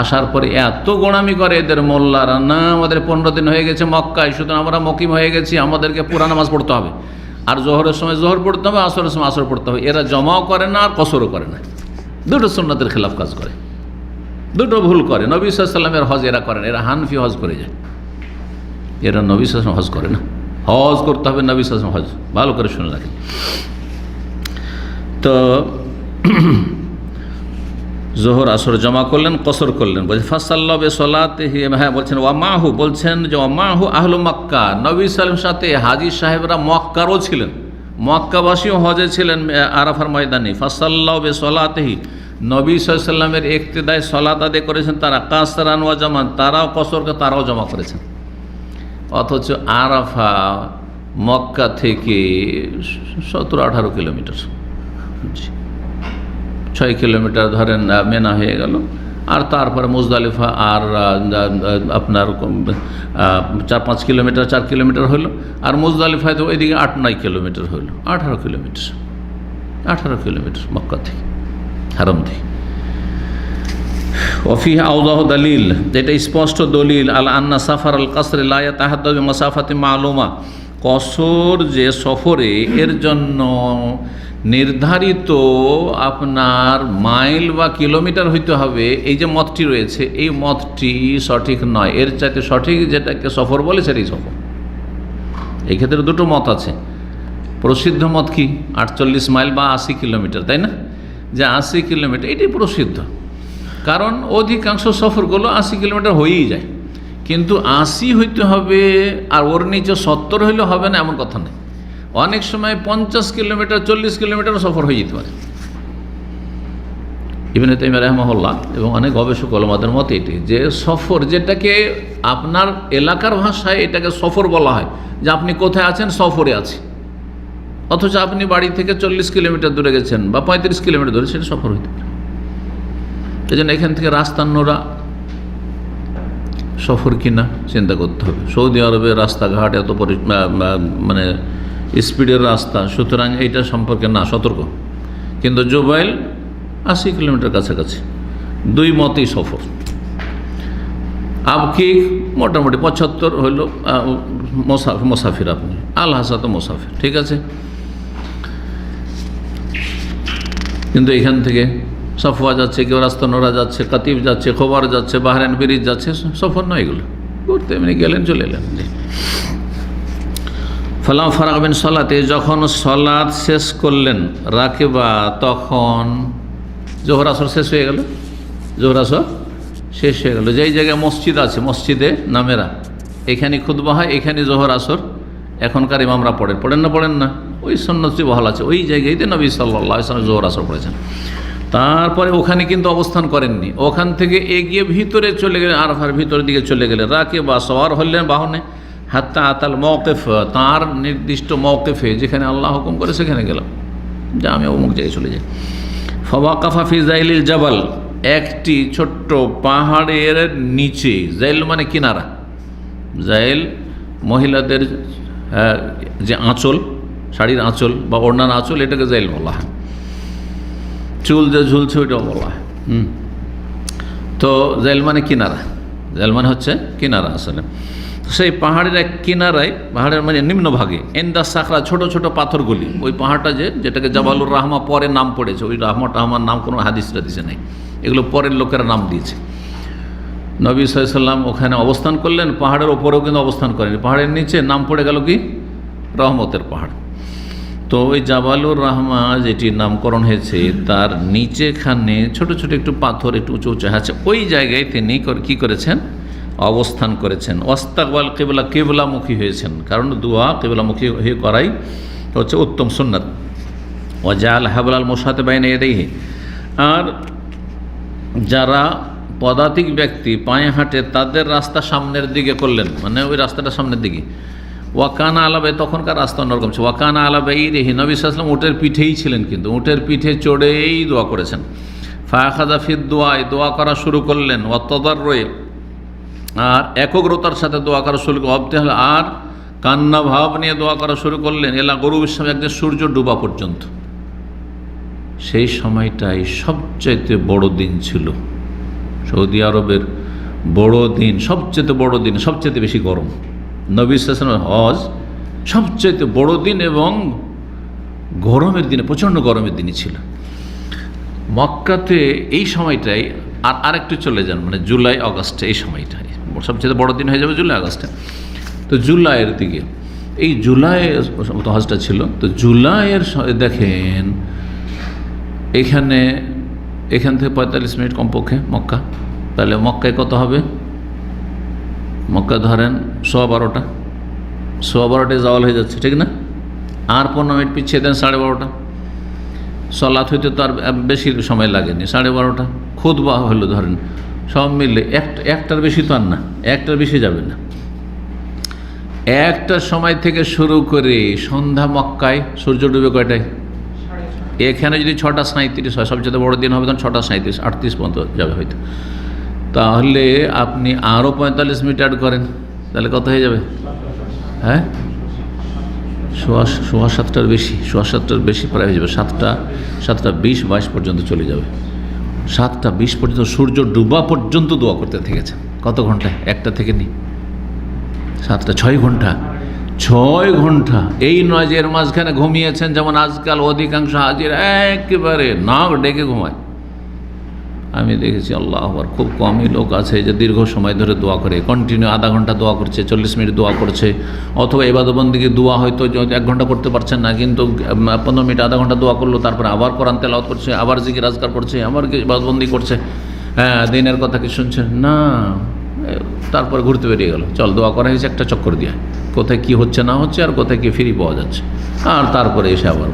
আসার পরে এত গোড়ামি করে এদের মোল্লারা, না আমাদের 15 দিন হয়ে গেছে মক্কায়, সুতরাং আমরা মকিম হয়ে গেছি, আমাদেরকে পুরা নামাজ পড়তে হবে, আর জোহরের সময় জোহর পড়তে হবে, আসরের সময় আসর পড়তে হবে। এরা জমাও করে না আর কসরও করে না, 2টো সুন্নাতের খেলাফ কাজ করে, 2টো ভুল করে। নবী সাল্লাল্লাহু আলাইহি ওয়াসাল্লামের হজ এরা করেন, এরা হানফি হজ করে যায়। এরা নবী সাল্লাল্লাহু আলাইহি ওয়াসাল্লাম হজ করে না। হজ করতে হবে নবী সাল্লাল্লাহু আলাইহি ওয়াসাল্লাম, ভালো করে শুনে রাখেন। তো জোহর আসর জমা করলেন, কসর করলেন। বলছে ফাসাল্লা বেসলাতিহি, হ্যাঁ বলছেন ওয়ামাহু, বলছেন যে ওয়ামাহু আহলু মক্কা, নবী সাল্লাল্লাহু সাথে হাজী সাহেবরা মক্কারও ছিলেন, মক্কাবাসীও হজে ছিলেন আরাফার ময়দানে। ফাসাল্লা বেসলাতিহি, নবী সাল্লাল্লাহু আলাইহি ওয়াসাল্লামের ইক্তেদায় সালাত আদায় করেছেন তারা, কাসরান ওয়া জামান, তারাও কসরকে তারাও জমা করেছেন। অথচ আরাফা মক্কা থেকে 17-18 কিলোমিটার, 6 কিলোমিটার ধরেন মেনা হয়ে গেল, আর তারপরে মুজদালিফা আর আপনার 4-5 কিলোমিটার, 4 কিলোমিটার হলো, আর মুজদালিফায় তো ওইদিকে 8-9 কিলোমিটার হলো, 18 কিলোমিটার, 18 কিলোমিটার মক্কা থেকে, হারাম থেকে। ওফিহা আওদাহ দলিল, যেটা স্পষ্ট দলিল আল আন্না সাফার আল কাসরে লা ইয়াতাহাদ্দাদু বিমাসাফাতি মালুমা, কসর যে সফরে এর জন্য নির্ধারিত আপনার মাইল বা কিলোমিটার হইতে হবে, এই যে মতটি রয়েছে এই মতটি সঠিক নয়। এর চাইতে সঠিক যেটাকে সফর বলে সেটাই সফর। এই ক্ষেত্রে দুটো মত আছে। প্রসিদ্ধ মত কি 48 মাইল বা 80 কিলোমিটার, তাই না? যে 80 কিলোমিটার এটি প্রসিদ্ধ, কারণ অধিকাংশ সফরগুলো 80 কিলোমিটার হয়েই যায়। কিন্তু 80 হইতে হবে, আর ওর নিচে 70 হইলে হবে না এমন কথা নেই। অনেক সময় 50 কিলোমিটার 40 কিলোমিটার সফর হয়ে যেতে পারে। ইবনে তাইমিয়া রাহিমাহুল্লাহ এবং অনেক গবেষক ওলামাদের মতে এটি, যে সফর যেটাকে আপনার এলাকার ভাষায় এটাকে সফর বলা হয়, যে আপনি কোথায় আছেন, সফরে আছে, অথচ আপনি বাড়ি থেকে 40 কিলোমিটার দূরে গেছেন বা 35 কিলোমিটার দূরে, সেটা সফর হইতে পারে। এই জন্য এখান থেকে রাস্তান্নরা সফর কিনা চিন্তা করতে হবে। সৌদি আরবের রাস্তাঘাট এত মানে স্পিডের রাস্তা, সুতরাং এইটা সম্পর্কে না সতর্ক। কিন্তু জুবাইল 80 কিলোমিটার কাছাকাছি, দুই মতেই সফর। আবকি মোটামুটি 75 হইল মোসাফির, আপনি আল হাসাত মোসাফির, ঠিক আছে। কিন্তু এখান থেকে সাফওয়া যাচ্ছে, কেউ রাস্তানোরা যাচ্ছে, কাতিব যাচ্ছে, খোবার যাচ্ছে, বাহরাইন ব্রিজ যাচ্ছে, সফর নয় এগুলো, ঘুরতে এমনি গেলেন চলে এলেন। ফালাম ফারাগবিন সলাতে, যখন সলাৎ শেষ করলেন, রাকেবা, তখন জোহর আসর শেষ হয়ে গেল, জোহর আসর শেষ হয়ে গেল। যেই জায়গায় মসজিদ আছে, মসজিদে নামেরা, এখানে খুতবা হয়, এখানে জোহর আসর এখনকার ইমামরা পড়েন না, ওই সুন্নতটি বহাল আছে, ওই জায়গায়তে নবী সাল্লাল্লাহু আলাইহি ওয়াসাল্লাম জোহর আসর পড়েছেন। তারপরে ওখানে কিন্তু অবস্থান করেননি, ওখান থেকে এগিয়ে ভিতরে চলে গেলেন, আরাফার ভিতরের দিকে চলে গেলেন, রাকেবা, সওয়ার হলেন বাহনে, হাত্তা আতাল মওকিফ, তার নির্দিষ্ট মওকিফে, যেখানে আল্লাহ হুকুম করে সেখানে গেলাম, যা আমি অমুক জায়গায় চলে যাই। ফাওয়াকাফা ফি জাইলিল জাবাল, একটি ছোট্ট পাহাড়ের নিচে, জাইল মানে কিনারা, জাইল মহিলাদের যে আঁচল, শাড়ির আঁচল বা ওড়নার আঁচল, এটাকে জাইল বলা হয়। চুল যে ঝুলছে ওইটাও বলা হয়। তো জাইল মানে কিনারা, জাইল মানে হচ্ছে কিনারা। আসলে সেই পাহাড়ের এক কিনারায়, পাহাড়ের মানে নিম্নভাগে, এন্দা সাকরা, ছোট ছোট পাথরগুলি, ওই পাহাড়টা যেটাকে জাবালুর রাহমা পরে নাম পড়েছে, ওই রাহমার নাম কোনো হাদিসটা দিছে নাই, এগুলো পরের লোকেরা নাম দিয়েছে। নবী সাল্লাল্লাহু আলাইহি ওয়াসাল্লাম ওখানে অবস্থান করলেন, পাহাড়ের ওপরেও কিন্তু অবস্থান করেনি, পাহাড়ের নিচে নাম পড়ে গেল কি রহমতের পাহাড়। তো ওই জাবালুর রাহমা যেটি নামকরণ হয়েছে, তার নিচেখানে ছোট ছোট একটু পাথর, একটু উঁচু উঁচু আছে, ওই জায়গায় তিনি কি করেছেন, অবস্থান করেছেন। ওয়াস্তাকবাল কিবলা, কিবলামুখী হয়েছেন, কারণ দোয়া কিবলামুখী হয়ে করাই হচ্ছে উত্তম সুন্নাত। ওয়াজাল হাবলাল মুসাতে বাইনা ইয়াদাইহি, আর যারা পদাতিক ব্যক্তি পায়ে হাঁটে তাদের রাস্তা সামনের দিকে করলেন, মানে ওই রাস্তাটা সামনের দিকে। ওয়াকানা আলাবে, তখনকার রাস্তা অন্যরকম ছিল। ওয়াকানা আলাবাই রেহি, নবী সাল্লাল্লাহু আলাইহি ওয়াসাল্লাম উটের পিঠেই ছিলেন, কিন্তু উটের পিঠে চড়েই দোয়া করেছেন। ফাখাযা ফিদ দোয়ায়, দোয়া করা শুরু করলেন। ওয়াতাদাররুয়ে, আর একগ্রতার সাথে দোয়া করা শুরু করলেন, আর কান্না ভাব নিয়ে দোয়া করা শুরু করলেন। এলা গরুব ইসলাম, একদিন সূর্য ডুবা পর্যন্ত। সেই সময়টাই সবচাইতে বড় দিন ছিল সৌদি আরবের, বড় দিন, সবচেয়ে বড় দিন, সবচেয়ে বেশি গরম। নবী সাল্লাল্লাহু আলাইহি ওয়াসাল্লাম হজ সবচেয়ে বড় দিন এবং গরমের দিনে, প্রচণ্ড গরমের দিনই ছিল। মক্কাতে এই সময়টাই, আর আরেকটু চলে যান, মানে জুলাই আগস্টে, এই সময়টাই সবচেয়ে বড় দিন হয়ে যাবে জুলাই আগস্টে। তো জুলাইয়ের দিকে, এই জুলাই হজটা ছিল। তো জুলাইয়ের দেখেন এখান থেকে 45 মিনিট কমপক্ষে মক্কা। তাহলে মক্কায় কত হবে? মক্কা ধরেন 12:15 জাওয়াল হয়ে যাচ্ছে, ঠিক না? আর 15 মিনিট পিছিয়ে দেন 12:30। সলাৎ হইতে তো আর বেশি সময় লাগেনি, 12:30। খুতবা হলো ধরেন, সব মিললে একটার বেশি তো আর না, একটার বেশি যাবে না। একটার সময় থেকে শুরু করে সন্ধ্যা মক্কায় সূর্য ডুবে কয়টায়? এখানে যদি 6:37 হয়, সবচেয়ে বড় দিন হবে তখন 6:37, 38 পর্যন্ত যাবে হয়তো। তাহলে আপনি আরও 45 মিনিট অ্যাড করেন, তাহলে কত হয়ে যাবে? হ্যাঁ, 7:15 বেশি, 7:15 বেশি প্রায় হয়ে যাবে। 7:20-22 পর্যন্ত চলে যাবে। 7:20 পর্যন্ত সূর্য ডুবা পর্যন্ত দোয়া করতে থেকেছেন। কত ঘন্টা? একটা থেকে নি 6 ঘন্টা। 6 ঘন্টা। এই নয় যে এর মাঝখানে ঘুমিয়েছেন, যেমন আজকাল অধিকাংশ হাজির একেবারে নাক ডেকে ঘুমায়। আমি দেখেছি আল্লাহ আকবার, খুব কমই লোক আছে যে দীর্ঘ সময় ধরে দোয়া করে, কন্টিনিউ আধা ঘন্টা দোয়া করছে, 40 মিনিট দোয়া করছে, অথবা ইবাদতবন্দিকে দোয়া হয়তো 1 ঘন্টা করতে পারছেন না, কিন্তু 15 মিনিট আধা ঘন্টা দোয়া করলো, তারপরে আবার কোরআন তেলাওয়াত করছে, আবার জিকির আজকার করছে, আবার ইবাদতবন্দি করছে। হ্যাঁ, দিনের কথা কি শুনছেন না, তারপরে ঘুরতে বেরিয়ে গেল। চল দোয়া করা হয়েছে একটা চক্কর দিয়ে, কোথায় কি হচ্ছে না হচ্ছে আর কোথায় কি ফ্রি পাওয়া যাচ্ছে, আর তারপরে এসে আবার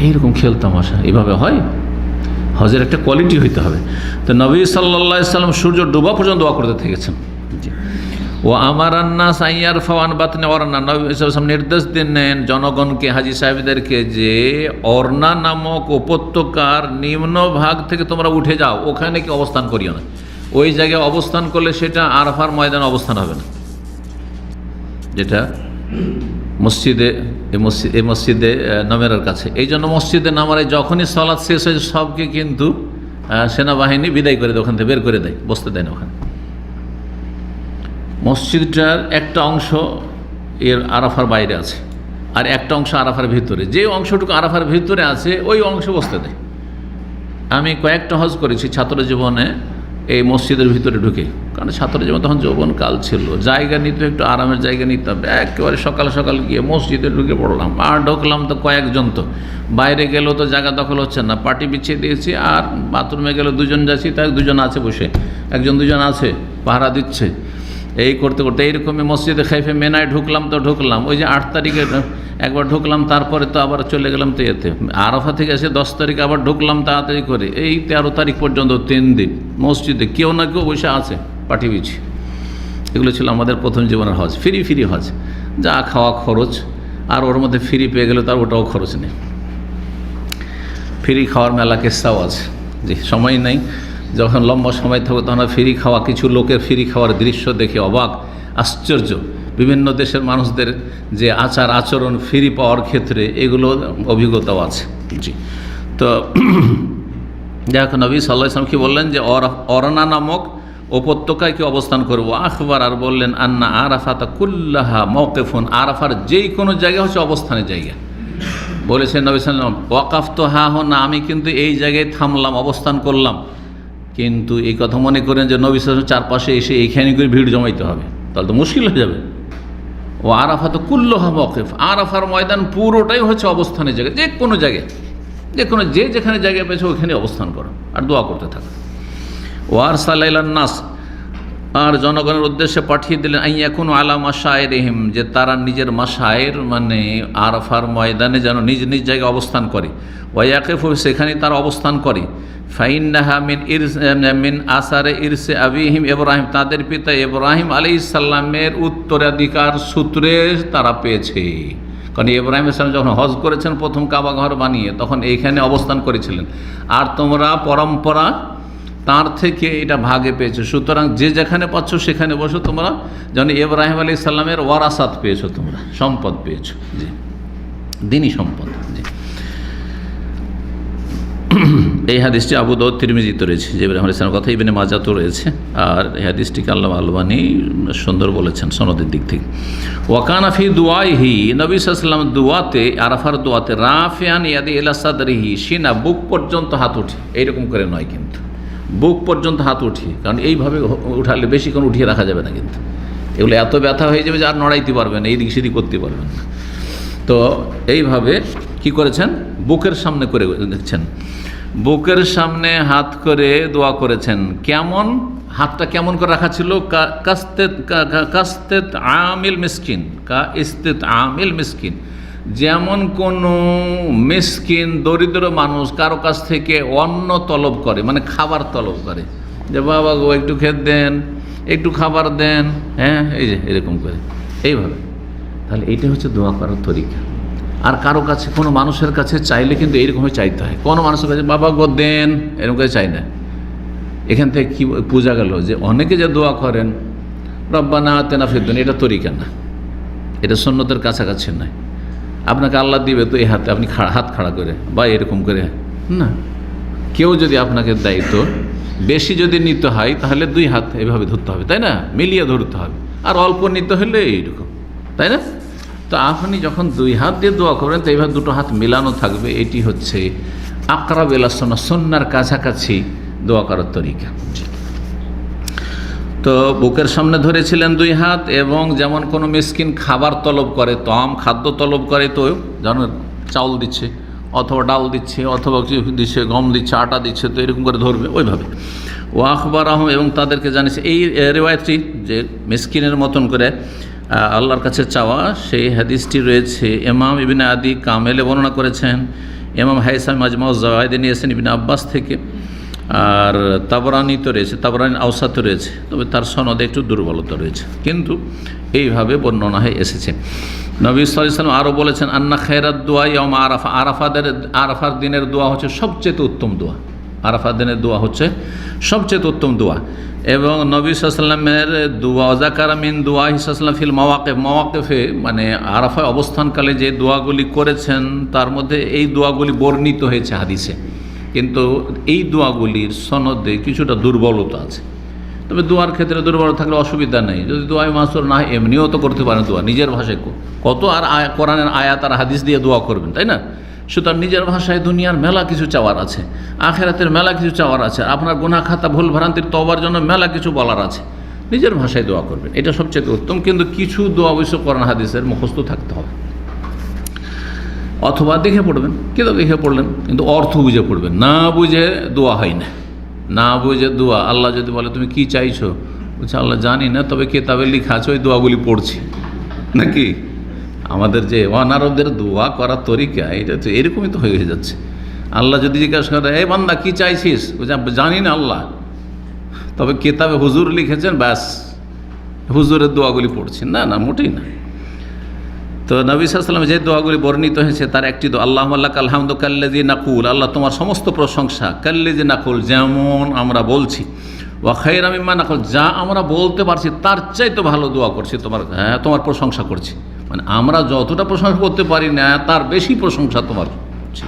এইরকম খেলতামাশা। এইভাবে হয়? হজের একটা কোয়ালিটি হইতে হবে। তো নবী সাল্লাল্লাহু আলাইহি সাল্লাম সূর্য ডোবা পর্যন্ত দোয়া করতে থেকেছেন। ও আমারান্নাস আইয়ার ফাওয়ান বাতনে অরনা, নবী সাল্লাল্লাহু আলাইহি ওয়াসাল্লাম নির্দেশ দিলেন জনগণকে, হাজী সাহেবদেরকে, যে অরনা নামক উপত্যকার নিম্ন ভাগ থেকে তোমরা উঠে যাও, ওখানে কি অবস্থান করিও না। ওই জায়গায় অবস্থান করলে সেটা আরাফার ময়দানে অবস্থান হবে না, যেটা মসজিদে নামেরার কাছে। এই জন্য মসজিদে নামারে যখনই সালাত শেষ হয়ে সবকে কিন্তু সেনাবাহিনী বিদায় করে দেয়, ওখান থেকে বের করে দেয়, বসতে দেয় না ওখানে। মসজিদটার একটা অংশ এর আরাফার বাইরে আছে, আর একটা অংশ আরাফার ভিতরে। যে অংশটুকু আরাফার ভিতরে আছে ওই অংশ বসতে দেয়। আমি কয়েকটা হজ করেছি ছাত্র জীবনে এই মসজিদের ভিতরে ঢুকে, কারণ ছাত্র জীবন তখন যৌবনকাল ছিল, জায়গা নিত, একটু আরামের জায়গা নিতাম। একেবারে সকাল সকাল গিয়ে মসজিদে ঢুকে পড়লাম, আর ঢুকলাম তো কয়েকজন, তো বাইরে গেলেও তো জায়গা দখল হচ্ছে না, পার্টি বিছিয়ে দিয়েছি। আর বাথরুমে গেলে 2 জন যাচ্ছি, তাই 2 জন আছে বসে, 1-2 জন আছে পাহারা দিচ্ছে। এই করতে করতে এইরকমই মসজিদে খাইফে মেনায় ঢুকলাম, তো ঢুকলাম ওই যে 8 তারিখে একবার ঢুকলাম, তারপরে তো আবার চলে গেলাম তো এতে আরাফা থেকে এসে 10 তারিখ আবার ঢুকলাম তাড়াতাড়ি করে। এই 13 তারিখ পর্যন্ত 3 দিন মসজিদে কেউ না কেউ বসে আছে পাটি বিছি। এগুলো ছিল আমাদের প্রথম জীবনের হজ, ফ্রি হজ, যা খাওয়া খরচ, আর ওর মধ্যে ফ্রি পেয়ে গেলে তার ওটাও খরচ নেই। ফ্রি খাওয়ার মেলা কেসাও আছে, যে সময় নেই, যখন লম্বা সময় থাকবে তখন ফ্রি খাওয়া, কিছু লোকের ফ্রি খাওয়ার দৃশ্য দেখে অবাক আশ্চর্য। বিভিন্ন দেশের মানুষদের যে আচার আচরণ ফ্রি পাওয়ার ক্ষেত্রে, এগুলো অভিজ্ঞতাও আছে। জি, তো দেখো নবী সাল্লাল্লাহু আলাইহি ওয়াসাল্লাম কি বললেন, যে অরনা নামক উপত্যকায় কি অবস্থান করবো। আখবার, আর বললেন আন্না আরাফাতা কুল্লাহা মাওকিফুন, আরাফার যেই কোনো জায়গা হচ্ছে অবস্থানের জায়গা। বলেছেন নবী সাল্লাল্লাহু আলাইহি ওয়াসাল্লাম, ওয়াকাফতু হা হুনা, আমি কিন্তু এই জায়গায় থামলাম, অবস্থান করলাম। কিন্তু এই কথা মনে করেন যে নবী সাল্লাল্লাহু আলাইহি ওয়াসাল্লাম চারপাশে এসে এইখানে করে ভিড় জমাইতে হবে, তাহলে তো মুশকিল হয়ে যাবে। ও আরাফাত কুল্লুহা মাওকিফ, আরাফার ময়দান পুরোটাই হচ্ছে অবস্থানের জায়গা, যে কোনো জায়গায়, যে যেখানে জায়গা পেয়েছে ওইখানে অবস্থান করো আর দোয়া করতে থাকো। ওয়ার সালাইলান নাস, আর জনগণের উদ্দেশ্যে পাঠিয়ে দিলেন আইয়াকুন আলা মাশায়েরিহিম, যে তারা নিজের মাশায়ের মানে আরাফার ময়দানে যেন নিজ নিজ জায়গায় অবস্থান করে। ওয়াকিফু, সেখানে তারা অবস্থান করে। ফাইন্নাহা মিন আসারে ইরসে আবিহিম ইব্রাহিম, তাদের পিতা ইব্রাহিম আলাইহিস সালামের উত্তরাধিকার সূত্রে তারা পেয়েছে। কারণ ইব্রাহিম আলাইহিস সালাম যখন হজ করেছেন প্রথম কাবা ঘর বানিয়ে, তখন এইখানে অবস্থান করেছিলেন, আর তোমরা পরম্পরা তার থেকে এটা ভাগে পেয়েছো। সুতরাং যে যেখানে পাচ্ছ সেখানে বসো তোমরা, যেন ইব্রাহিম আলাইহিস সালামের ওয়ারাসাত পেয়েছো, তোমরা সম্পদ পেয়েছো, জি, দিনী সম্পদ। জি, এই হাদিসটি আবু দাউদ তিরমিজিতে রয়েছে, যে ইব্রাহিম আলাইহিস সালামের কথা ইবনে মাজাহতে রয়েছে, আর এই হাদিসটিকে আল্লামা আলবানী সুন্দর বলেছেন সনদের দিক থেকে। ওয়াকানা ফি দুআইহি, নবী সাল্লাল্লাহু আলাইহি ওয়াসাল্লাম দুআতে, আরাফার দুআতে, রাফিয়ান ইয়াদি ইলা সাদরিহি, সিনা বুক পর্যন্ত হাত উঠে, এইরকম করে নয় কিন্তু বুক পর্যন্ত হাত উঠিয়ে, কারণ এইভাবে উঠালে বেশিক্ষণ উঠিয়ে রাখা যাবে না, কিন্তু এগুলো এত ব্যথা হয়ে যাবে যে আর নড়াইতে পারবেন, এই দিক সেদিক করতে পারবেন না। তো এইভাবে কি করেছেন, বুকের সামনে করে দেখছেন, বুকের সামনে হাত করে দোয়া করেছেন। কেমন হাতটা কেমন করে রাখা ছিল? কাস্তেত আমিল মিসকিন, ইস্তেত আমিল মিসকিন, যেমন কোনো মিসকিন দরিদ্র মানুষ কারো কাছ থেকে অন্ন তলব করে, মানে খাবার তলব করে, যে বাবা গো একটু খেতে দেন, একটু খাবার দেন, হ্যাঁ এই যে এরকম করে, এইভাবে। তাহলে এইটা হচ্ছে দোয়া করার তরিকা। আর কারো কাছে, কোনো মানুষের কাছে চাইলে কিন্তু এইরকমই চাইতে হয়। কোনো মানুষের কাছে বাবা গো দেন এরকম করে চাই না। এখান থেকে কি বোঝা গেল যে অনেকে যে দোয়া করেন রব্বানা আতিনা ফিদ দুনিয়া, এটা তরিকা না, এটা সুন্নতের কাছাকাছি নয়। আপনাকে আল্লাহ দিবে তো এই হাতে আপনি হাত খাড়া করে বা এরকম করে না। কেউ যদি আপনাকে দেয় তো বেশি যদি নিতে হয় তাহলে দুই হাত এভাবে ধরতে হবে, তাই না, মিলিয়ে ধরতে হবে। আর অল্প নিতে হলে এইরকম, তাই না। তো আপনি যখন দুই হাত দিয়ে দোয়া করবেন তো এইভাবে দুটো হাত মিলানো থাকবে। এটি হচ্ছে আকরাব ইলা সুন্নাহ, সুন্নাহর কাছাকাছি দোয়া করার তরিকা। তো বুকের সামনে ধরেছিলেন দুই হাত, এবং যেমন কোনো মিসকিন খাবার তলব করে, খাদ্য তলব করে, তো যেন চাউল দিচ্ছে অথবা ডাল দিচ্ছে অথবা কিছু দিচ্ছে, গম দিচ্ছে, আটা দিচ্ছে, তো এরকম করে ধরবে ওইভাবে। ও আখবার আহম, এবং তাদেরকে জানিয়েছে। এই রেওয়ায়তটি যে মিসকিনের মতন করে আল্লাহর কাছে চাওয়া, সেই হাদিসটি রয়েছে ইমাম ইবনে আদি কামেলে বর্ণনা করেছেন, ইমাম হাইসাম মাজমাউজ জাওয়ায়েদে নিয়েছেন ইবনে আব্বাস থেকে, আর তাবরানি তো রয়েছে, তাবরানি আওসাত রয়েছে, তবে তার সনদে একটু দুর্বলতা রয়েছে, কিন্তু এইভাবে বর্ণনা হয়ে এসেছে। নবী সাল্লাল্লাহু আলাইহি ওয়াসাল্লাম আরও বলেছেন আন্না খায়রাদ দোয়া ইয়াউম আরাফা, আরাফার দিনের দোয়া হচ্ছে সবচেয়ে উত্তম দোয়া। আরাফার দিনের দোয়া হচ্ছে সবচেয়ে উত্তম দোয়া। এবং নবী সাল্লাল্লাহু আলাইহি ওয়াসাল্লামের দোয়া যাকারা মিন দোয়া হিসাল্লাম ফিল মাওয়াকিফে, মানে আরাফায় অবস্থানকালে যে দোয়াগুলি করেছেন তার মধ্যে এই দোয়াগুলি বর্ণিত হয়েছে হাদিসে, কিন্তু এই দোয়াগুলির সনদে কিছুটা দুর্বলতা আছে। তবে দোয়ার ক্ষেত্রে দুর্বল থাকলে অসুবিধা নেই, যদি দোয়ায় মাসুর না হয় এমনিও তো করতে পারেন দোয়া নিজের ভাষায়। কত আর কোরআনের আয়াত আর হাদিস দিয়ে দোয়া করবেন, তাই না। সুতরাং নিজের ভাষায় দুনিয়ার মেলা কিছু চাওয়ার আছে, আখেরাতের মেলা কিছু চাওয়ার আছে, আপনার গুনাহ খাতা ভুল ভ্রান্তির তওবার জন্য মেলা কিছু বলার আছে, নিজের ভাষায় দোয়া করবেন, এটা সবচেয়ে উত্তম। কিন্তু কিছু দোয়া অবশ্য কোরআন হাদিসের মুখস্থ থাকতে হবে, অথবা দেখে পড়বেন, কেউ দেখে পড়লেন কিন্তু অর্থ বুঝে পড়বেন, না বুঝে দোয়া হয় না, না বুঝে দোয়া। আল্লাহ যদি বলে তুমি কি চাইছো, বলছে আল্লাহ জানি না, তবে কেতাবে লেখা আছে ওই দোয়াগুলি পড়ছি, নাকি। আমাদের যে ওয়ানারবদের দোয়া করার তরিকা, এটা তো এরকমই তো হয়ে যাচ্ছে। আল্লাহ যদি জিজ্ঞাসা করে এই বান্দা কি চাইছিস, বলছে জানি না আল্লাহ, তবে কেতাবে হুজুর লিখেছেন, ব্যাস হুজুরের দোয়াগুলি পড়ছি, না না মোটেই না। তো নবী সাল্লাল্লাহু আলাইহি ওয়াসাল্লাম যে দোয়াগুলি বর্ণিত হয়েছে তার একটি দোয়া আল্লাহুম্মা লাকাল হামদু কাল্লাযী নাকুল, আল্লাহ তোমার সমস্ত প্রশংসা, কাল্লাযী নাকুল যেমন আমরা বলছি, ওয়া খায়রা মিম্মা নাকুল যা আমরা বলতে পারছি তার চাইতে ভালো দোয়া করছি তোমার, হ্যাঁ তোমার প্রশংসা করছি, মানে আমরা যতটা প্রশংসা করতে পারি না তার বেশি প্রশংসা তোমার করছি।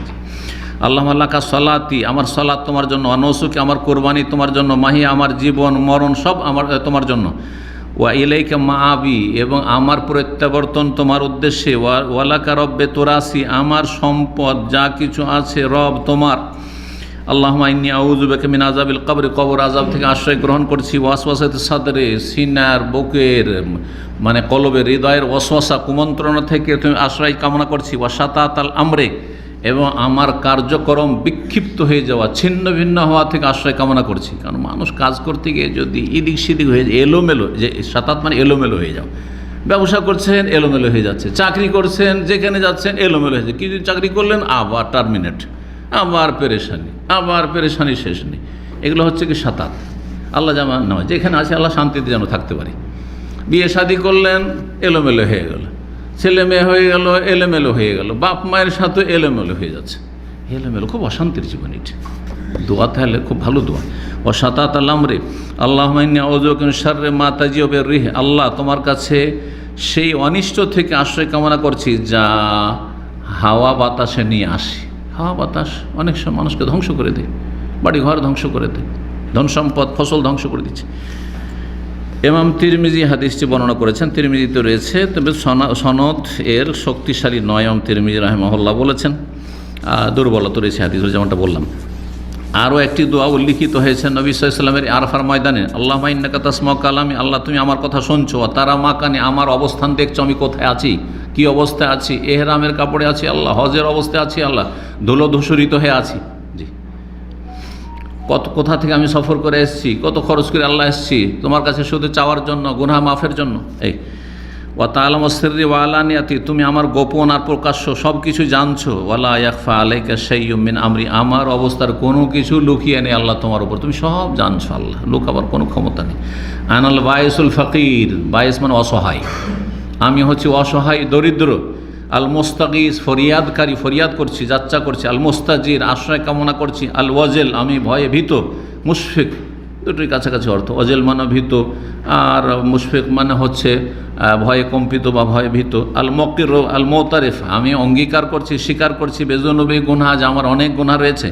আল্লাহুম্মা লাকা সালাতি, আমার সালাত তোমার জন্য, অনুসুকি আমার কোরবানি তোমার জন্য, মাহি আমার জীবন মরণ সব আমার তোমার জন্য, ওয়া ইলাইকা মাআবি এবং আমার প্রত্যাবর্তন তোমার উদ্দেশ্যে, ওয়ালাকা রব্বে তোরাসি আমার সম্পদ যা কিছু আছে রব তোমার। আল্লাহুম্মা ইন্নী আউযু বিকা মিন আযাবিল কবর, কবর আযাব থেকে আশ্রয় গ্রহণ করছি, ওয়াসওয়াসাতিস সাদরে সিনার বুকের মানে কলবের হৃদয়ের ওয়াসওয়াসা কুমন্ত্রণা থেকে তুমি আশ্রয় কামনা করছি, ওয়া শাতাতাল আমরে এবং আমার কার্যক্রম বিক্ষিপ্ত হয়ে যাওয়া ছিন্ন ভিন্ন হওয়া থেকে আশ্রয় কামনা করছি। কারণ মানুষ কাজ করতে গিয়ে যদি এদিক সেদিক হয়ে যায়, এলোমেলো, যে শাতাত মানে এলোমেলো হয়ে যাও, ব্যবসা করছেন এলোমেলো হয়ে যাচ্ছে, চাকরি করছেন যেখানে যাচ্ছেন এলোমেলো হয়ে যাচ্ছে, কিছু চাকরি করলেন আবার টার্মিনেট, আবার পেরেশানি শেষ নেই। এগুলো হচ্ছে কি শাতাত। আল্লাহ জামা নয়, যেখানে আছে আল্লাহ শান্তিতে যেন থাকতে পারি। বিয়ে শাদী করলেন এলোমেলো হয়ে গেল, ছেলে মেয়ে হয়ে গেল এলোমেলো হয়ে গেল, বাপ মায়ের সাথে এলোমেলো হয়ে যাচ্ছে, এলোমেলো, খুব অশান্তির জীবন এটি। দোয়া তাহলে খুব ভালো দোয়া। ও শাতাত আল-আমরি আল্লাহুম্মা ইন্নী আউযু বিকা মিন শাররি মা তাজিউ বির রিহ, আল্লাহ তোমার কাছে সেই অনিষ্ট থেকে আশ্রয় কামনা করছি যা হাওয়া বাতাসে নিয়ে আসে। হাওয়া বাতাস অনেক সময় মানুষকে ধ্বংস করে দেয়, বাড়ি ঘর ধ্বংস করে দেয়, ধন সম্পদ ফসল ধ্বংস করে দিচ্ছে। ইমাম তিরমিজি হাদিসটি বর্ণনা করেছেন, তিরমিজিতে রয়েছে, তবে সনদ এর শক্তিশালী নয়। ইমাম তিরমিজি রাহিমাহুল্লাহ বলেছেন দুর্বলতা রয়েছে হাদিস, যেমনটা বললাম। আরও একটি দোয়া উল্লিখিত হয়েছে নবী সাল্লাল্লাহু আলাইহি ওয়াসাল্লামের আরাফার ময়দানে, আল্লাহুম্মা ইন্নাকা তাসমাউ কালামি, আল্লাহ তুমি আমার কথা শুনছো, তারা মাকানি আমার অবস্থান দেখছো, আমি কোথায় আছি, কি অবস্থায় আছি, এহরামের কাপড়ে আছি আল্লাহ, হজের অবস্থায় আছি আল্লাহ, ধুলো ধূসরিত হয়ে আছি, জি কোথা থেকে আমি সফর করে এসেছি, কত খরচ করে আল্লাহ এসেছি তোমার কাছে শুধু চাওয়ার জন্য, গুনাহ মাফের জন্য। এই ওয়া তাআলামু সিররি ওয়া আলানিয়াতি, তুমি আমার গোপন আর প্রকাশ্য সব কিছু জানছো। ওয়ালা ইয়াখফা আলাইকা শাইয়্যুম মিন আমরি, আমার অবস্থার কোনো কিছু লুকিয়ে নেই আল্লাহ তোমার উপর, তুমি সব জানছো আল্লাহ, লুকাবার কোনো ক্ষমতা নেই। আনাল বায়েসুল ফাকির, বায়েস মানে অসহায়, আমি হচ্ছি অসহায় দরিদ্র। আল মোস্তাগিস, ফরিয়াদকারী, ফরিয়াদ করছি, যাচ্চা করছি। আল মোস্তাজির, আশ্রয় কামনা করছি। আল ওয়াজেল, আমি ভয়ে ভীত। মুশফিক, দুটোই কাছাকাছি অর্থ। ওয়াজেল মানে ভীত, আর মুশফিক মানে হচ্ছে ভয়ে কম্পিত বা ভয়ে ভীত। আল মকির, আল মোতারিফ, আমি অঙ্গীকার করছি, স্বীকার করছি বেজনবী গুনাহ, যে আমার অনেক গুনাহ রয়েছে।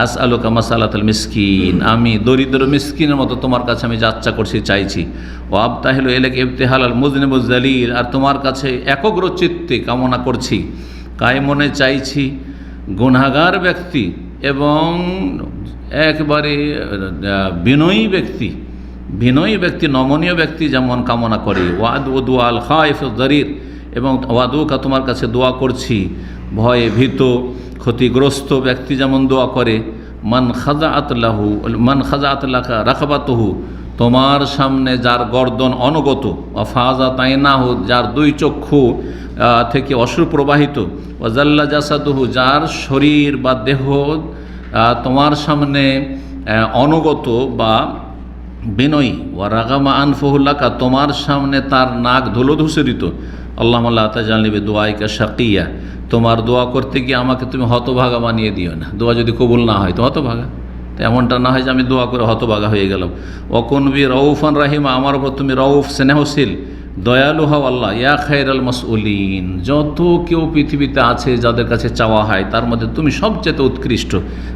আস আলুকা মাসালাতুল মিসকিন, আমি দরিদ্র মিসকিনের মতো তোমার কাছে আমি যাচ্চা করছি, চাইছি। ও আবতাহিলু ইলাইকা ইবতিহাল আল মুযনিবুজ জালিল, আর তোমার কাছে একগ্র চিত্তে কামনা করছি, কায়মনে চাইছি গুনাহগার ব্যক্তি এবং একবারে বিনয়ী ব্যক্তি, নমনীয় ব্যক্তি যেমন কামনা করে। ওয়াদু আল খাইফুদ দারির, এবং ওয়াদুকা তোমার কাছে দোয়া করছি ভয়ে ভীত ক্ষতিগ্রস্ত ব্যক্তি যেমন দোয়া করে। মান খাজাআত লাকা রাখাবাতুহু, তোমার সামনে যার গর্দন অনুগত। ওয়াফাজা তাইনাহু, যার দুই চক্ষু থেকে অশ্রু প্রবাহিত। ওয়াজাল্লা জাসাদুহু, যার শরীর বা দেহ তোমার সামনে অনুগত বা বিনয়ী। ওয়া রাগামা আনফুহুল্লাকা, তোমার সামনে তার নাক ধুলোধূসরিত। আল্লাহুম্মা লা তাজআলনি বিদুআইকা শাকিয়া, তোমার দোয়া করতে গিয়ে আমাকে তুমি হতভাগা বানিয়ে দিও না, দোয়া যদি কবুল না হয় তো হতভাগা, তো এমনটা না হয় যে আমি দোয়া করে হতভাগা হয়ে গেলাম। ওয়াকুন বি রউফান রাহিমা, আমার উপর তুমি রউফ স্নেহশীল দয়ালু হও আল্লাহ। ইয়া খায়রাল মাসউলিন, যত কেউ পৃথিবীতে আছে যাদের কাছে চাওয়া হয় তার মধ্যে তুমি সবচেয়ে উৎকৃষ্ট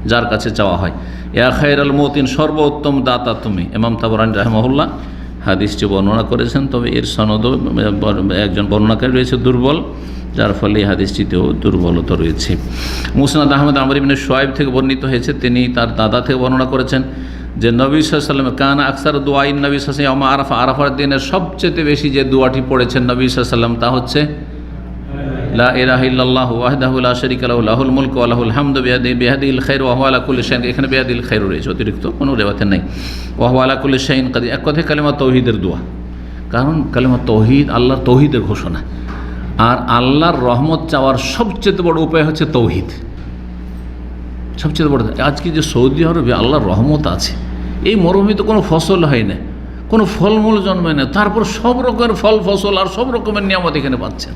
যার কাছে চাওয়া হয়। ইয়া খায়রাল মুতিন, সর্বোত্তম দাতা তুমি। ইমাম তাবরানী রাহিমাহুল্লাহ হাদিসটি বর্ণনা করেছেন, তবে এর সনদ একজন বর্ণনাকারী রয়েছে দুর্বল, যার ফলে এই হাদিসটিতেও দুর্বলতা রয়েছে। মুসনাদ আহমদ আমর ইবনে শুআইব থেকে বর্ণিত হয়েছে, তিনি তার দাদা থেকে বর্ণনা করেছেন যে নবী সাল্লাল্লাহু আলাইহি ওয়াসাল্লাম কানা আকসার দোয়াইন, নবী সাল্লাল্লাহু আলাইহি ওয়াসাল্লাম আরাফা, আরাফার দিনের সবচেয়ে বেশি যে দোয়াটি পড়েছেন নবী সাল্লাল্লাহু আলাইহি ওয়াসাল্লাম তা হচ্ছে লা ইলাহা ইল্লাল্লাহু ওয়াহদাহু লা শারীকা লাহু লাহুল মুলকু ওয়া লাহুল হামদু বিয়াদিহিল খায়রু ওয়া হুয়া আলা কুল্লি শাইইন, এখানে বিয়াদিল খায়রু রয়েছে, অতিরিক্ত কোনো রিওয়ায়াতে নেই। ওয়া হুয়া আলা কুল্লি শাইইন কাদির, এক কথায় কালিমা তৌহিদের দোয়া, কারণ কালিমা তৌহিদ আল্লাহর তৌহিদের ঘোষণা। আর আল্লাহর রহমত চাওয়ার সবচেয়ে বড় উপায় হচ্ছে তৌহিদ, সবচেয়ে বড়। আজকে যে সৌদি আরবে আল্লাহর রহমত আছে, এই মরুভূমিতে কোনো ফসল হয় না, কোনো ফলমূল জন্মায় না, তারপর সব রকমের ফল ফসল আর সব রকমের নিয়ামত এখানে পাচ্ছেন।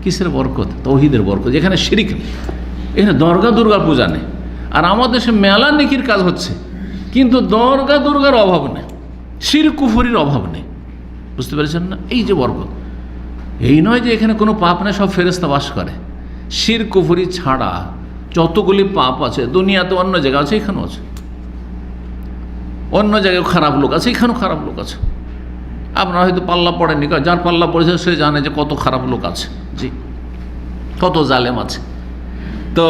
কিসের বরকত? তৌহিদের বরকত। যেখানে শিরিক নেই, এখানে দুর্গা পূজা নেই, আর আমাদের দেশে মেলা নেকির কাজ হচ্ছে, কিন্তু দুর্গার অভাব নেই, শিরক কুফরির অভাব নেই। বুঝতে পেরেছেন না? এই যে বরকত, এই নয় যে এখানে কোনো পাপ নেই, সব ফেরেশতা বাস করে। শিরক কুফরি ছাড়া যতগুলি পাপ আছে দুনিয়াতে, অন্য জায়গা আছে, এখানেও আছে। অন্য জায়গায় খারাপ লোক আছে, এখানেও খারাপ লোক আছে। আপনারা হয়তো পাল্লা পড়েনি, যার পাল্লা পড়েছে সে জানে যে কত খারাপ লোক আছে, জি, কত জালেম আছে। তো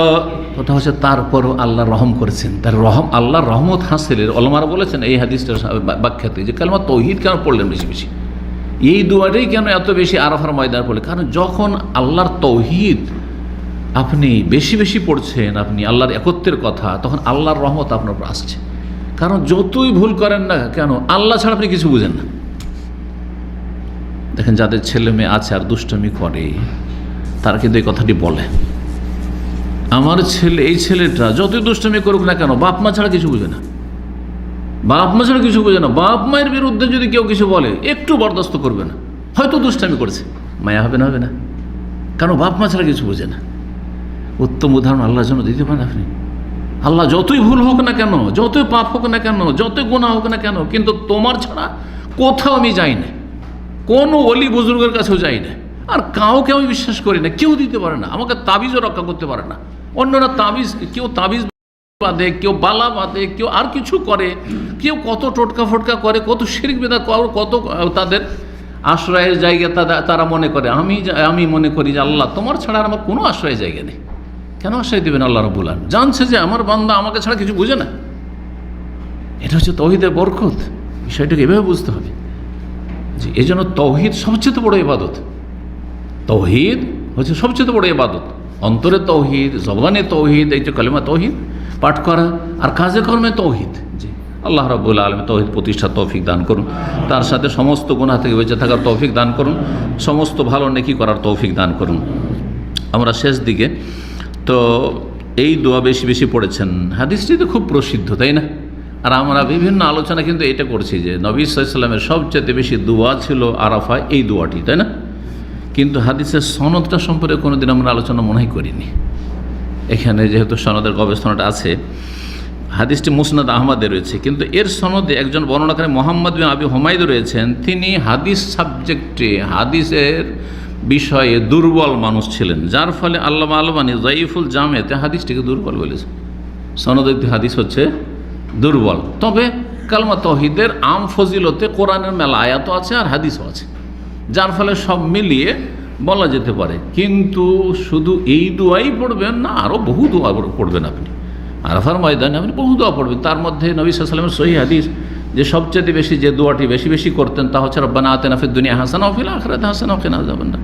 কথা হচ্ছে তারপরও আল্লাহ রহম করেছেন, তার আল্লাহর রহমত হাসিলের ওলামারা বলেছেন এই হাদিসটার ব্যাখ্যাতে যে কালমা তৌহিদ কেন পড়লেন বেশি বেশি, এই দুয়াটাই কেন এত বেশি আরাফার ময়দান পড়লেন? কারণ যখন আল্লাহর তৌহিদ আপনি বেশি বেশি পড়ছেন, আপনি আল্লাহর একত্বের কথা, তখন আল্লাহর রহমত আপনার উপর আসছে। কারণ যতই ভুল করেন না কেন, আল্লাহ ছাড়া আপনি কিছু বুঝেন না। দেখেন যাদের ছেলে মেয়ে আছে আর দুষ্টমি করে, তারা কিন্তু এই কথাটি বলে, আমার ছেলে, এই ছেলেটা যতই দুষ্টমি করুক না কেন বাপ মা ছাড়া কিছু বুঝে না, বাপ মা ছাড়া কিছু বুঝে না। বাপ মায়ের বিরুদ্ধে যদি কেউ কিছু বলে একটু বরদাস্ত করবে না, হয়তো দুষ্টামি করছে, মায়া হবে না, কারণ বাপ মা ছাড়া কিছু বুঝে না। উত্তম উদাহরণ আল্লাহর জন্য দিতে পারেন আপনি। আল্লাহ যতই ভুল হোক না কেন, যতই পাপ হোক না কেন, যতই গুনাহ হোক না কেন, কিন্তু তোমার ছাড়া কোথাও আমি যাই না, কোনো ওলি বুজুর্গের কাছেও যাই না, আর কাউকে আমি বিশ্বাস করি না, কেউ দিতে পারে না, আমাকে তাবিজও রক্ষা করতে পারে না। অন্যরা তাবিজ, কেউ তাবিজ বাঁধে, কেউ বালা বাঁধে, কেউ আর কিছু করে, কেউ কত টোটকা ফোটকা করে, কত শিরক বিদআত, কত তাদের আশ্রয়ের জায়গা তারা মনে করে। আমি মনে করি যে আল্লাহ তোমার ছাড়া আমার কোনো আশ্রয়ের জায়গা নেই। কেন আশ্রয় দেবেন আল্লাহ রাব্বুল আলামিন? জানছে যে আমার বান্দা আমাকে ছাড়া কিছু বুঝে না, এটা হচ্ছে তৌহিদের বরকত। বিষয়টাকে এভাবে বুঝতে হবে। জি, এই জন্য তৌহিদ সবচেয়ে বড় ইবাদত। তৌহিদ হচ্ছে সবচেয়ে বড় ইবাদত। অন্তরে তৌহিদ, জবানে তৌহিদ, এই যে কালিমা তৌহিদ পাঠ করা, আর কাজে কর্মে তৌহিদ। জি, আল্লাহ রাব্বুল আলামিন তৌহিদ প্রতিষ্ঠার তৌফিক দান করুন, তার সাথে সমস্ত গুনাহ থেকে বেঁচে থাকার তৌফিক দান করুন, সমস্ত ভালো নেকি করার তৌফিক দান করুন। আমরা শেষ দিকে তো এই দোয়া বেশি বেশি পড়েছেন, হাদিসটি তো খুব প্রসিদ্ধ, তাই না? আর আমরা বিভিন্ন আলোচনা কিন্তু এটা করছি যে নবী সাল্লাল্লাহু আলাইহি ওয়াসাল্লামের সবচেয়ে বেশি দোয়া ছিল আরাফায় এই দোয়াটি, তাই না? কিন্তু হাদিসের সনদটা সম্পর্কে কোনোদিন আমরা আলোচনা মনে হয় করিনি। এখানে যেহেতু সনদের গবেষণাটা আছে, হাদিসটি মুসনাদ আহমদে রয়েছে, কিন্তু এর সনদে একজন বর্ণনাকারী মোহাম্মদ বিন আবি হুমায়দ রয়েছেন, তিনি হাদিস সাবজেক্টে, হাদিসের বিষয়ে দুর্বল মানুষ ছিলেন, যার ফলে আল্লামা আলবানী যায়িফুল জামেতে হাদিসটিকে দুর্বল বলেছেন। সনদ হাদিস হচ্ছে দুর্বল, তবে কালমা তৌহিদের আম ফজিলতে কোরআনের মেলা আয়াতও আছে আর হাদিসও আছে, যার ফলে সব মিলিয়ে বলা যেতে পারে। কিন্তু শুধু এই দোয়াই পড়বেন না, আরও বহু দোয়া পড়বেন আপনি। আরাফার ময়দানে আপনি বহু দোয়া পড়বেন। তার মধ্যে নবী সাল্লাল্লাহু আলাইহি ওয়াসাল্লামের সহিহ হাদিস যে সবচেয়ে বেশি যে দোয়াটি বেশি বেশি করতেন তা হচ্ছে রব্বানা আতিনা ফিদ দুনিয়া হাসানা ওয়া ফিল আখিরাতি হাসানা ওয়া কিনা আযাবান্নার।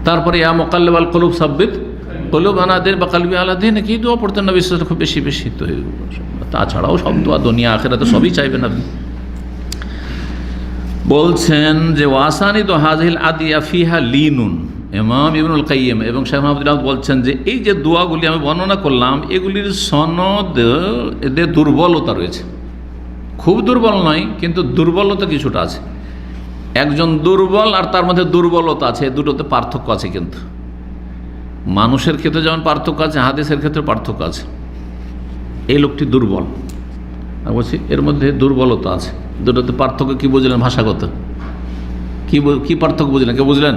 তারপরে ইয়া মুকাল্লিবাল কুলুব সাব্বিত কুলুবানা দিন বা কলবি আলা দিন, কি দোয়া পড়তেন নবী সাল্লাল্লাহু আলাইহি ওয়াসাল্লাম খুব বেশি বেশি। তো তাছাড়াও সব দোয়া দুনিয়া আখিরাতে সবই চাইবেন আপনি। বলছেন যে ওয়াসানি তো হাজিল আদিয়া ফিহা লিনুন, ইমাম ইবনুল কাইয়িম এবং শাইখ মুহাম্মদ আহমদ বলছেন যে এই যে দোয়াগুলি আমি বর্ণনা করলাম এগুলির সনদ এদের দুর্বলতা রয়েছে, খুব দুর্বল নয় কিন্তু দুর্বলতা কিছুটা আছে। একজন দুর্বল আর তার মধ্যে দুর্বলতা আছে, দুটোতে পার্থক্য আছে। কিন্তু মানুষের ক্ষেত্রে যেমন পার্থক্য আছে, হাদিসের ক্ষেত্রে পার্থক্য আছে। এই লোকটি দুর্বল, আর বলছি এর মধ্যে দুর্বলতা আছে, দুটোতে পার্থক্য কি বুঝলেন? ভাষাগত কি পার্থক্য বুঝলেন? কে বুঝলেন?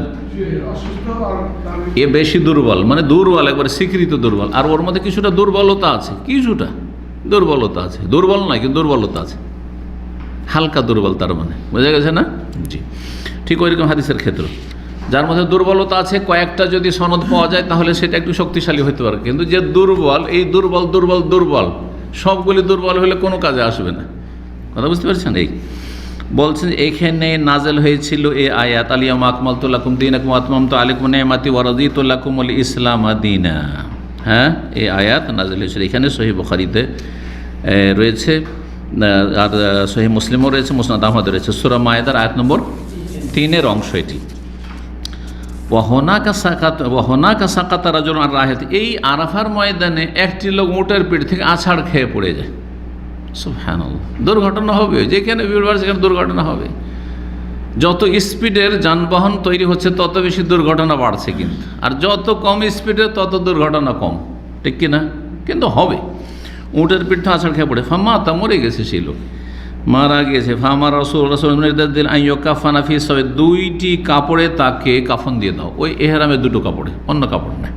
এ বেশি দুর্বল, মানে দুর্বল, একবারে স্বীকৃত দুর্বল, আর ওর মধ্যে কিছুটা দুর্বলতা আছে, কিছুটা দুর্বলতা আছে, দুর্বল নয় কিন্তু দুর্বলতা আছে, হালকা দুর্বল, তার মানে বোঝা গেছে না? জি, ঠিক ওইরকম হাদিসের ক্ষেত্রে যার মধ্যে দুর্বলতা আছে, কয়েকটা যদি সনদ পাওয়া যায় তাহলে সেটা একটু শক্তিশালী হতে পারে। কিন্তু যে দুর্বল, এই দুর্বল দুর্বল দুর্বল সবগুলি দুর্বল হলে কোনো কাজে আসবে না। কথা বুঝতে পারছেন? এই বলছেন এখানে নাজেল হয়েছিল এই আয়াত আলিয়ামা আকমালতু লাকুম দীনাকুম ওয়া আতমামতু আলাইকুম নি'মাতি ওয়া রাদিতু লাকুমুল ইসলাম দীনা। হ্যাঁ, এই আয়াত নাজেল হয়েছিল এখানে। সহিহ বুখারীতে রয়েছে, আর সহিহ মুসলিমও রয়েছে, মুসনাদ আহমদ রয়েছে। সূরা মায়েদার আয়াত নম্বর 3 অংশ এটি। ওয়াহনাকা সাকাতা রাজুলুন আন রাহিলাতিহি, এই আরাফার ময়দানে একটি লোক উটের পিঠ থেকে আছাড় খেয়ে পড়ে যায়। সুবহানাল্লাহ, দুর্ঘটনা হবে, যেখানে ভিড় বাড়ছে সেখানে দুর্ঘটনা হবে। যত স্পিডের যানবাহন তৈরি হচ্ছে তত বেশি দুর্ঘটনা বাড়ছে, কিন্তু আর যত কম স্পিডের তত দুর্ঘটনা কম, ঠিক কিনা? কিন্তু হবে। উটের পিঠ থেকে আছাড় খেয়ে পড়ে, ফামাতা, মরে গেছে সেই লোক, মারা গেছে। ফামা রাসূল নির্দেশ দিলেন আইয়ুকাফানা ফি সাওয়াদ, 2টি কাপড়ে তাকে কাফন দিয়ে দাও, ওই এহরামের 2টো কাপড়ে, অন্য কাপড় না।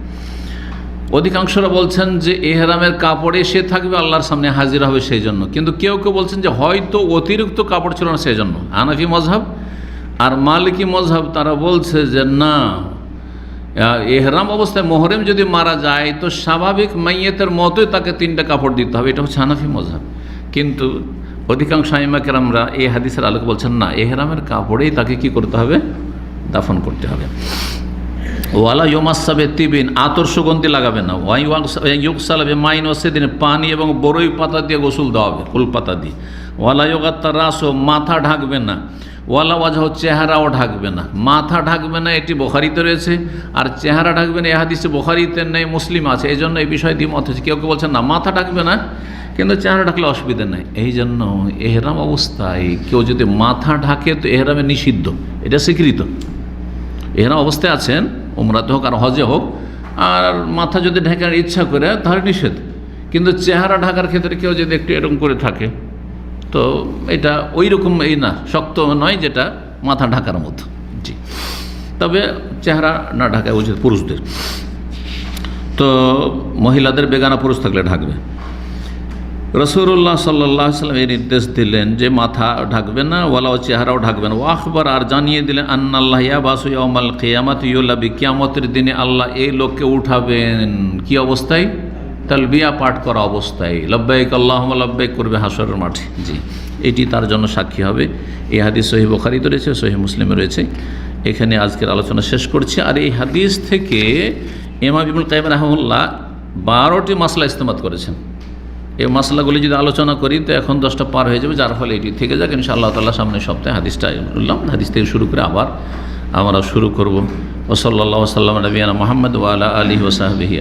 অধিকাংশরা বলছেন যে এহরামের কাপড়ে সে থাকবে, আল্লাহর সামনে হাজির হবে সেই জন্য। কিন্তু কেউ কেউ বলছেন যে হয়তো অতিরিক্ত কাপড় ছিল না সেই জন্য। হানাফি মজহাব আর মালিকি মজহাব তারা বলছে যে না, এহরাম অবস্থায় মোহরেম যদি মারা যায় তো স্বাভাবিক মাইয়েতের মতোই তাকে 3টা কাপড় দিতে হবে, এটা হচ্ছে হানাফি মজহাব। কিন্তু অধিকাংশ আইম্মা কেরামরা এই হাদিসের আলোকে বলছেন না, এহরামের কাপড়েই তাকে কি করতে হবে? দাফন করতে হবে। ওয়ালা ইউমাসাবে তিবিন, আতর সুগন্ধি লাগাবে না। ওয়াইউকসালাবে মাইন ওয়াসিদিন, পানি এবং বরই পাতা দিয়ে গোসল দেওয়া হবে, কুল পাতা দিয়ে। ওয়ালা ইউগাত্তার রাসও, মাথা ঢাকবে না। ওয়ালা ওয়াজহ, চেহারাও ঢাকবে না। মাথা ঢাকবে না এটি বুখারীতে রয়েছে, আর চেহারা ঢাকবে না এই হাদিসে বুখারীতে নেই, মুসলিম আছে। এই জন্য এই বিষয়ে দ্বিমত হচ্ছে। কেউ কেউ বলছেন না, মাথা ঢাকবে না কিন্তু চেহারা ঢাকলে অসুবিধা নেই। এই জন্য এহরাম অবস্থায় কেউ যদি মাথা ঢাকে তো এহরামে নিষিদ্ধ, এটা স্বীকৃত। এহরাম অবস্থায় আছেন, উমরাতে হোক আর হজে হোক, আর মাথা যদি ঢাকার ইচ্ছা করে তাহলে নিষেধ। কিন্তু চেহারা ঢাকার ক্ষেত্রে কেউ যদি একটু এরকম করে থাকে তো এটা ওই রকম এই না, শক্ত নয় যেটা মাথা ঢাকার মতো। জি, তবে চেহারা না ঢাকা উচিত পুরুষদের। তো মহিলাদের বেগানা পুরুষ থাকলে ঢাকবে। রাসূলুল্লাহ সাল্লাল্লাহু আলাইহি ওয়াসাল্লাম এই নির্দেশ দিলেন যে মাথা ঢাকবে না, ওয়ালা চেহারাও ঢাকবে না। ওয়া আখবার, আর জানিয়ে দিলেন আন্নাল্লাহ ইয়াবাসু ইয়াউমাল কিয়ামাতি, কিয়ামতের দিনে আল্লাহ এই লোককে উঠাবেন কি অবস্থায়? তালবিয়া পাঠ করা অবস্থায় লব্বাইক আল্লাহুম্মা লব্বাইক করবে হাসরের মাঠে। জি, এটি তার জন্য সাক্ষী হবে। এই হাদিস সহিহ বুখারীতে রয়েছে, সহিহ মুসলিমে রয়েছে। এখানে আজকের আলোচনা শেষ করছি। আর এই হাদিস থেকে ইমাম ইবনুল কাইয়িম রাহিমাহুল্লাহ 12টি মাসলা ইস্তেমাত করেছেন। এই মাসলাগুলি যদি আলোচনা করি তো এখন 10টা পার হয়ে যাবে, যার ফলে এটি থেকে যাক। ইনশাআল্লাহ তাআলা সামনের সপ্তাহে হাদিসটা বললাম, হাদিস থেকে শুরু করে আবার আমরা শুরু করব। ওয়া সাল্লাল্লাহু ওয়া সাল্লাম আলা নবিয়িনা মুহাম্মদ ওয়া আলা আলিহি ওয়া সাহবিহি।